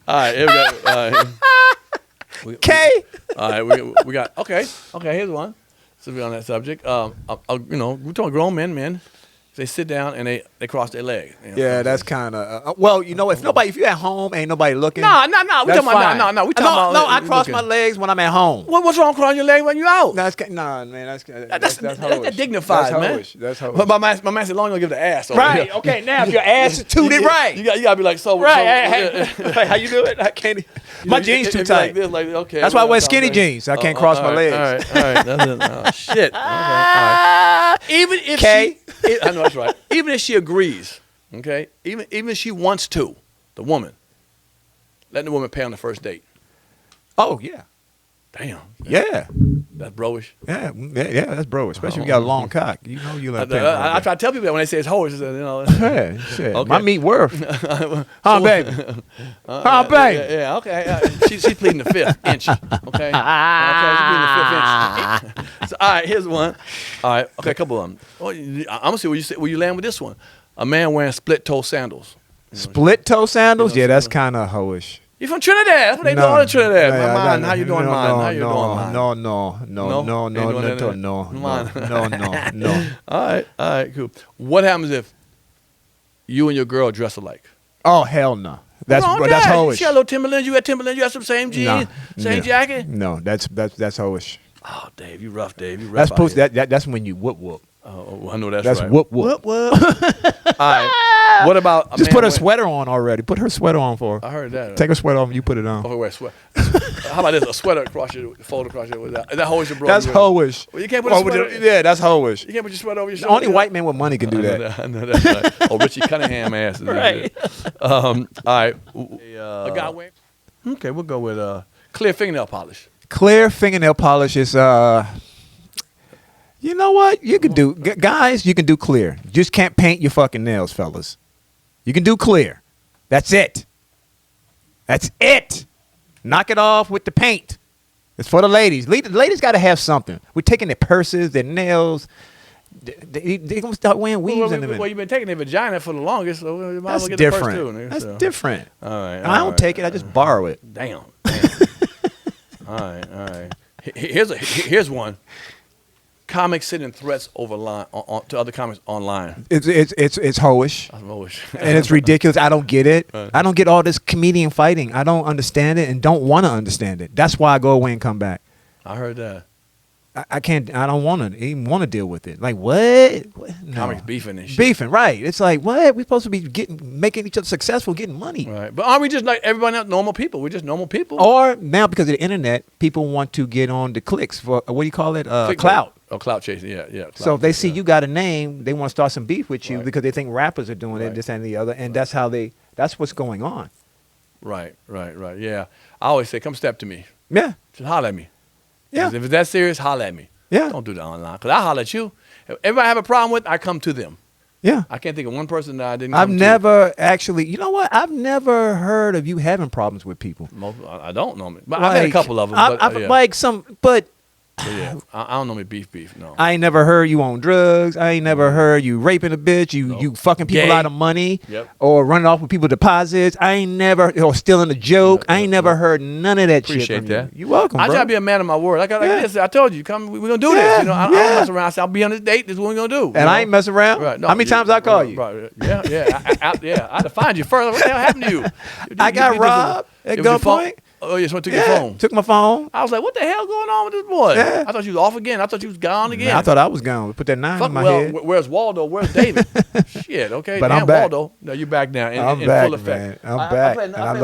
All right, here we go. All right. K. All right, we got okay. Here's one. So we're on that subject. We're talking grown men. They sit down and they cross their legs. You know? Yeah, that's kind of well, you know, if you at home, ain't nobody looking. No. We that's talking about fine. no. We talking about no. I cross looking. my legs when I'm at home. What's wrong crossing your leg when you out? That's nah, man. That's That's dignified, that's man. hoish. That's hoish. But my man said, long as you give the ass. Over Right. here. Okay. Now, if your ass is tooted right, You gotta be like so. right. So, Hey, how you do it? I can't. My jeans too It'd be tight. Like this, like, okay, That's why I wear skinny jeans. I can't cross my legs. All right. That's it. Oh, shit. Okay, all right. Even if K. I know that's right. Even if she agrees, okay. Even if she wants to, the woman, letting the woman pay on the first date. Oh yeah. Damn. Yeah. That's bro-ish. Yeah. That's bro. Especially if you got a long cock. You know you like I try to tell people that when they say it's hoish, Yeah, shit. Okay. My meat worth. Huh, baby? Huh, baby? Yeah, okay. She's pleading the fifth inch. Okay. Okay, she's pleading the fifth inch. So, all right, here's one. All right, okay, a couple of them. I'm gonna see where you land with this one. A man wearing split toe sandals. Split toe sandals? Yeah, that's kind of hoish. You from Trinidad? That's what they do all in Trinidad. Mine. How you doing, mine? How you doing, mine? No. All right, cool. What happens if you and your girl dress alike? Oh, hell no. That's hoish. She got a little Timberland. You got Timberland. You got some same jeans, same jacket. No, that's hoish. Oh, Dave, you rough, Dave. You rough. That's when you whoop. Oh, I know that's That's right. whoop. All right. What about a Just man put her wearing- sweater on already. Put her sweater on for her. I heard that. Take her sweater off and you put it on. Okay, wear a sweater. How about this? A sweater across your, fold across your. Is that hoish or bro? That's hoish. Well, you can't put a sweater. Yeah, that's hoish. You can't put your sweater over your shoulder. Only white men with money can do that. I know that's right. Oh, Richie Cunningham ass. Right. All right. A guy wearing. Okay, we'll go with clear fingernail polish. Clear fingernail polish is you know what? You can do guys, you can do clear. You just can't paint your fucking nails, fellas. You can do clear. That's it. That's it. Knock it off with the paint. It's for the ladies. Ladies got to have something. We're taking their purses, their nails. They're going to start wearing weaves in them. Well, you've been taking their vagina for the longest, so you might as well That's get the first different. two. Nigga, That's so. different. All right. I don't take it. I just borrow it. Damn. All right. Here's one. Comics sending threats over line to other comics online. It's hoish. I'm always And it's ridiculous. I don't get it. I don't get all this comedian fighting. I don't understand it and don't want to understand it. That's why I go away and come back. I heard that. I can't. I don't want to even want to deal with it. Like what? No. Comics beefing and shit. Beefing, right? It's like what? We're supposed to be making each other successful, getting money. Right. But aren't we just like everybody else, normal people? We're just normal people. Or now because of the internet, people want to get on the clicks for what do you call it? Clout. Oh, clout chasing. Yeah, yeah. Clout, So if they see you got a name, they want to start some beef with you Right. because they think rappers are doing Right. it, this and the other, and that's how they. That's what's going on. Right. Yeah. I always say, come step to me. Yeah. Just holler at me. Yeah. 'Cause if it's that serious, holler at me. Yeah. Don't do that online. Because I holler at you. If everybody I have a problem with, I come to them. Yeah. I can't think of one person that I didn't I've come never actually, you know what? I've never heard of you having problems with people. to. I don't normally. But I've had a couple of them. I've yeah. like some, but But yeah. I don't normally beef, no. I ain't never heard you on drugs. I ain't never heard you raping a bitch. You fucking people Gay. out of money. Yep. Or running off with people deposits. I ain't never, or stealing a joke. I ain't never heard none of that Appreciate shit from that. you. You welcome, I bro. try to be a man of my word. Like Yeah. this, I told you, come, we're going to do Yeah, this. You know, I don't yeah. mess around. I say, I'll be on this date. This is what we're going to do. And I ain't messing around. Right. No, How many times I call you? Right. Yeah. Yeah. I had to find you first. What the hell happened to you? I got robbed at gunpoint. Oh, yeah, someone took your phone. Took my phone. I was like, what the hell going on with this boy? Yeah. I thought you was off again. I thought you was gone again. Man, I thought I was gone. Put that 9 Fuck, in my well, head. where's Waldo? Where's David? Shit, okay. But Damn, I'm back. Waldo. No, you're back now in back, full effect. man. I'm back.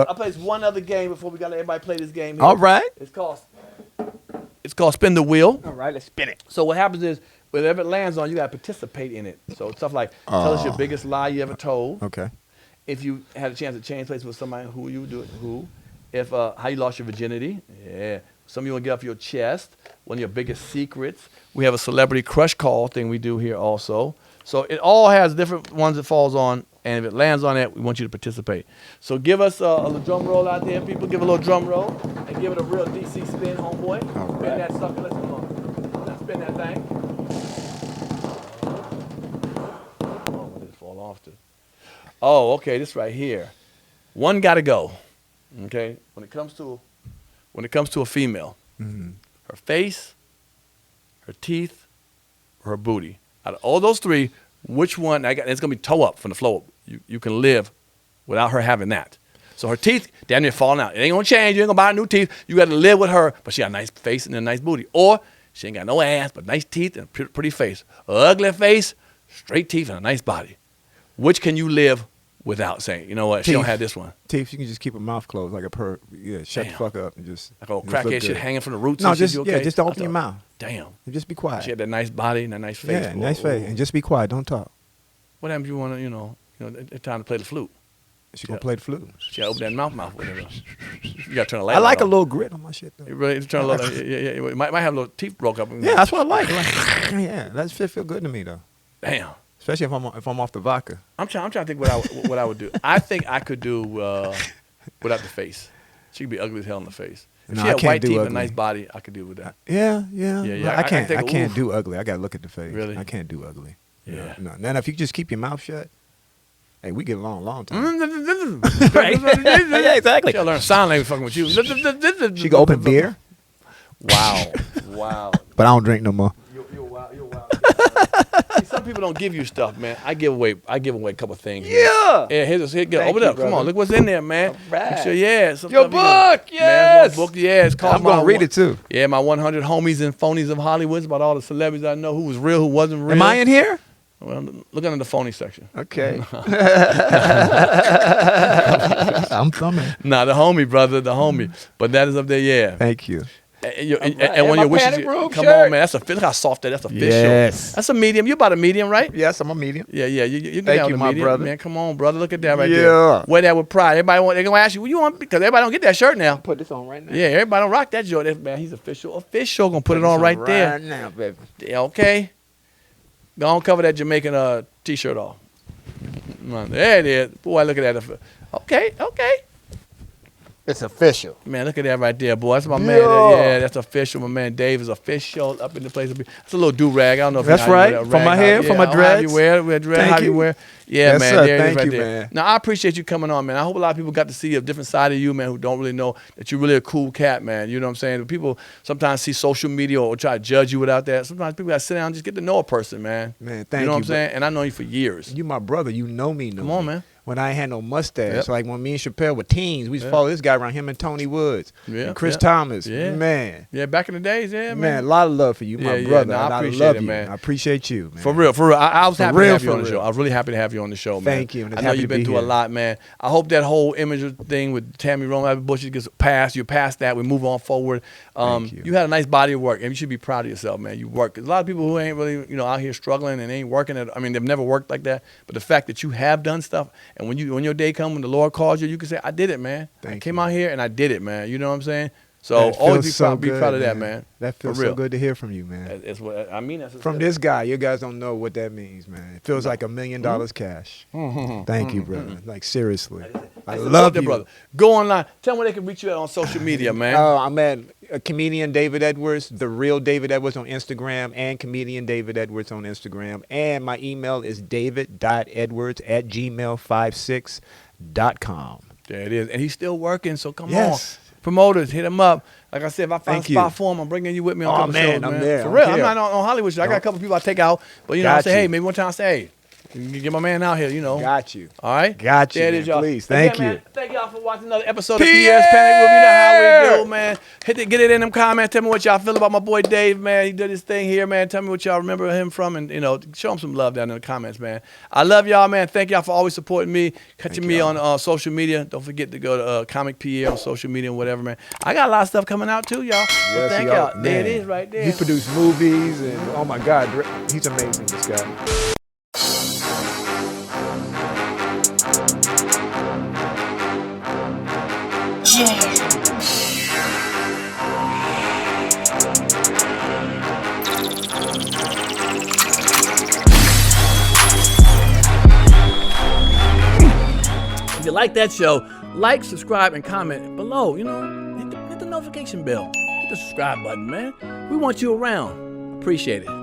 I play this one other game before we got to let everybody play this game here. All right. It's called Spin the Wheel. All right, let's spin it. So what happens is, whatever it lands on, you got to participate in it. So stuff like, tell us your biggest lie you ever told. Okay. If you had a chance to change places with somebody, who you would do it, who. If how you lost your virginity, yeah. Some of you want to get off your chest. One of your biggest secrets. We have a celebrity crush call thing we do here also. So it all has different ones it falls on, and if it lands on it, we want you to participate. So give us a little drum roll out there, people. Give a little drum roll and give it a real DC spin, homeboy. All Spin right. that sucker. Let's come on. Let's spin that thing. Oh, where did it fall off to? Oh, okay. This right here. One got to go. Okay, when it comes to a female, her face, her teeth, or her booty. Out of all those three, which one? It's gonna be toe up from the floor. You can live without her having that. So her teeth, damn near falling out. It ain't gonna change. You ain't gonna buy new teeth. You got to live with her, but she got a nice face and a nice booty. Or she ain't got no ass, but nice teeth and a pretty face. Ugly face, straight teeth, and a nice body. Which can you live without saying, you know what, she don't Teeth. have this one. Teeth, you can just keep her mouth closed like a perp. Yeah, shut Damn. the fuck up and just. Like old just look crackhead good. shit hanging from the roots. No, and shit, just you okay? just don't I open your thought, mouth. Damn. And just be quiet. She had that nice body and that nice face. Yeah, boy. nice face. And just be quiet. Don't talk. What happens if you want to, it's time to play the flute. She gonna play the flute. She got to open that mouth with it. You got to turn the light I like a on. little grit on my shit though. You really turn a little, yeah. It might have a little teeth broke up. Yeah, that's what I like. Yeah, that shit feel good to me though. Damn. Especially if I'm off the vodka. I'm trying to think what I would do. I think I could do without the face. She could be ugly as hell in the face. If No, she I had can't white do teeth and a ugly. nice body, I could do with that. Yeah. Yeah. I can't. think, I can't oof. do ugly. I gotta look at the face. Really? I can't do ugly. Yeah. No. Now if you just keep your mouth shut, hey, we get along a long time. Yeah, exactly. She'll learn sign language fucking with you. She can open beer, Wow. but I don't drink no more. You're wild. See, some people don't give you stuff, man. I give away a couple things. Man. Yeah. Yeah, here, Thank open it you, up. Come brother. on, look what's in there, man. All right. Make sure, yeah. some Your stuff you know. book, yes. Man, my book, yeah. It's called I'm gonna read it too. Yeah, my 100 homies and phonies of Hollywood. It's about all the celebrities I know who was real, who wasn't real. Am I in here? Well, look under the phony section. Okay. I'm thumbing. Nah, the homie, brother, the homie. But that is up there, yeah. Thank you. And when my your wishes, panic room come shirt. on, man. That's a look how soft that. That's official. Yes. That's a medium. You're about a medium, right? Yes, I'm a medium. Yeah. You can Thank down you, with a my medium, brother. man. Come on, brother. Look at that right Yeah. there. Wear that with pride. They're gonna ask you, what you want? Because everybody don't get that shirt now. Put this on right now. Yeah, everybody don't rock that joint. Man, he's official. Gonna put it on right there. Right now, baby. Yeah, okay. Go on, cover that Jamaican t-shirt off. There it is. Boy, look at that. Okay. It's official. Man, look at that right there, boy. That's my Yeah. man. Yeah, that's official. My man Dave is official up in the place. That's a little do-rag. I don't know if That's you know how you right. wear that From my rag. hair, Yeah, from my how dreads. you wear dread, Thank how you. you wear. Yeah, Yes, man. sir. There it is Thank right you, there. man. Now, I appreciate you coming on, man. I hope a lot of people got to see a different side of you, man, who don't really know that you're really a cool cat, man. You know what I'm saying? People sometimes see social media or try to judge you without that. Sometimes people got to sit down and just get to know a person, man. Man, thank You know what I'm you, saying? And I know you for years. You my brother. You know me. Come on, man. when I ain't had no mustache. Yep. Like when me and Chappelle were teens, we used to follow this guy around, him and Tony Woods and Chris Thomas. Yeah. Man. Yeah, back in the days, yeah, Man, a lot of love for you, my Yeah, brother. no, I and appreciate love it, you. man. I appreciate you, man. For real, for real. I was happy to have you on the for show. real. I was really happy to have you on the show, man. Thank you, and it's I know happy you've to been be through a here. lot, man. I hope that whole image thing with Tammy Romo Bush gets passed. You're past that. We move on forward. Thank you. You had a nice body of work, and you should be proud of yourself, man. You work. There's a lot of people who ain't really, out here struggling and ain't working. They've never worked like that. But the fact that you have done stuff, and when your day comes, when the Lord calls you, you can say, "I did it, man. I came out here and I did it, man." You know what I'm saying? So always be proud of that, man. That feels so good to hear from you, man. That's what I mean. From this guy, you guys don't know what that means, man. It feels like $1 million cash. Thank you, brother. Like seriously, I love you, brother. Go online. Tell them where they can reach you at on social media, man. I'm at comedian David Edwards, the real David Edwards on Instagram, and comedian David Edwards on Instagram. And my email is david.edwards@gmail56.com. There it is, and he's still working. So come on. Promoters, hit him up. Like I said, if I find a spot for him, I'm bringing you with me on a couple shows, man. I'm there. For real, I'm not on Hollywood show. I got a couple people I take out, but I say, hey, maybe one time I say, hey, you get my man out here, Got you. All right? Got you, There it is, y'all. Please, thank you. Man, thank y'all for watching another episode of Pierre's Panic Room. You know how we do, man. Get it in them comments. Tell me what y'all feel about my boy Dave, man. He did his thing here, man. Tell me what y'all remember him from, and, show him some love down in the comments, man. I love y'all, man. Thank y'all for always supporting me, catching me on social media. Don't forget to go to Comic Pierre on social media and whatever, man. I got a lot of stuff coming out, too, y'all. So thank y'all. There it is right there. He produced movies, and oh, my God. He's amazing, this guy. If you like that show, like, subscribe, and comment below. Hit the notification bell. Hit the subscribe button, man. We want you around. Appreciate it.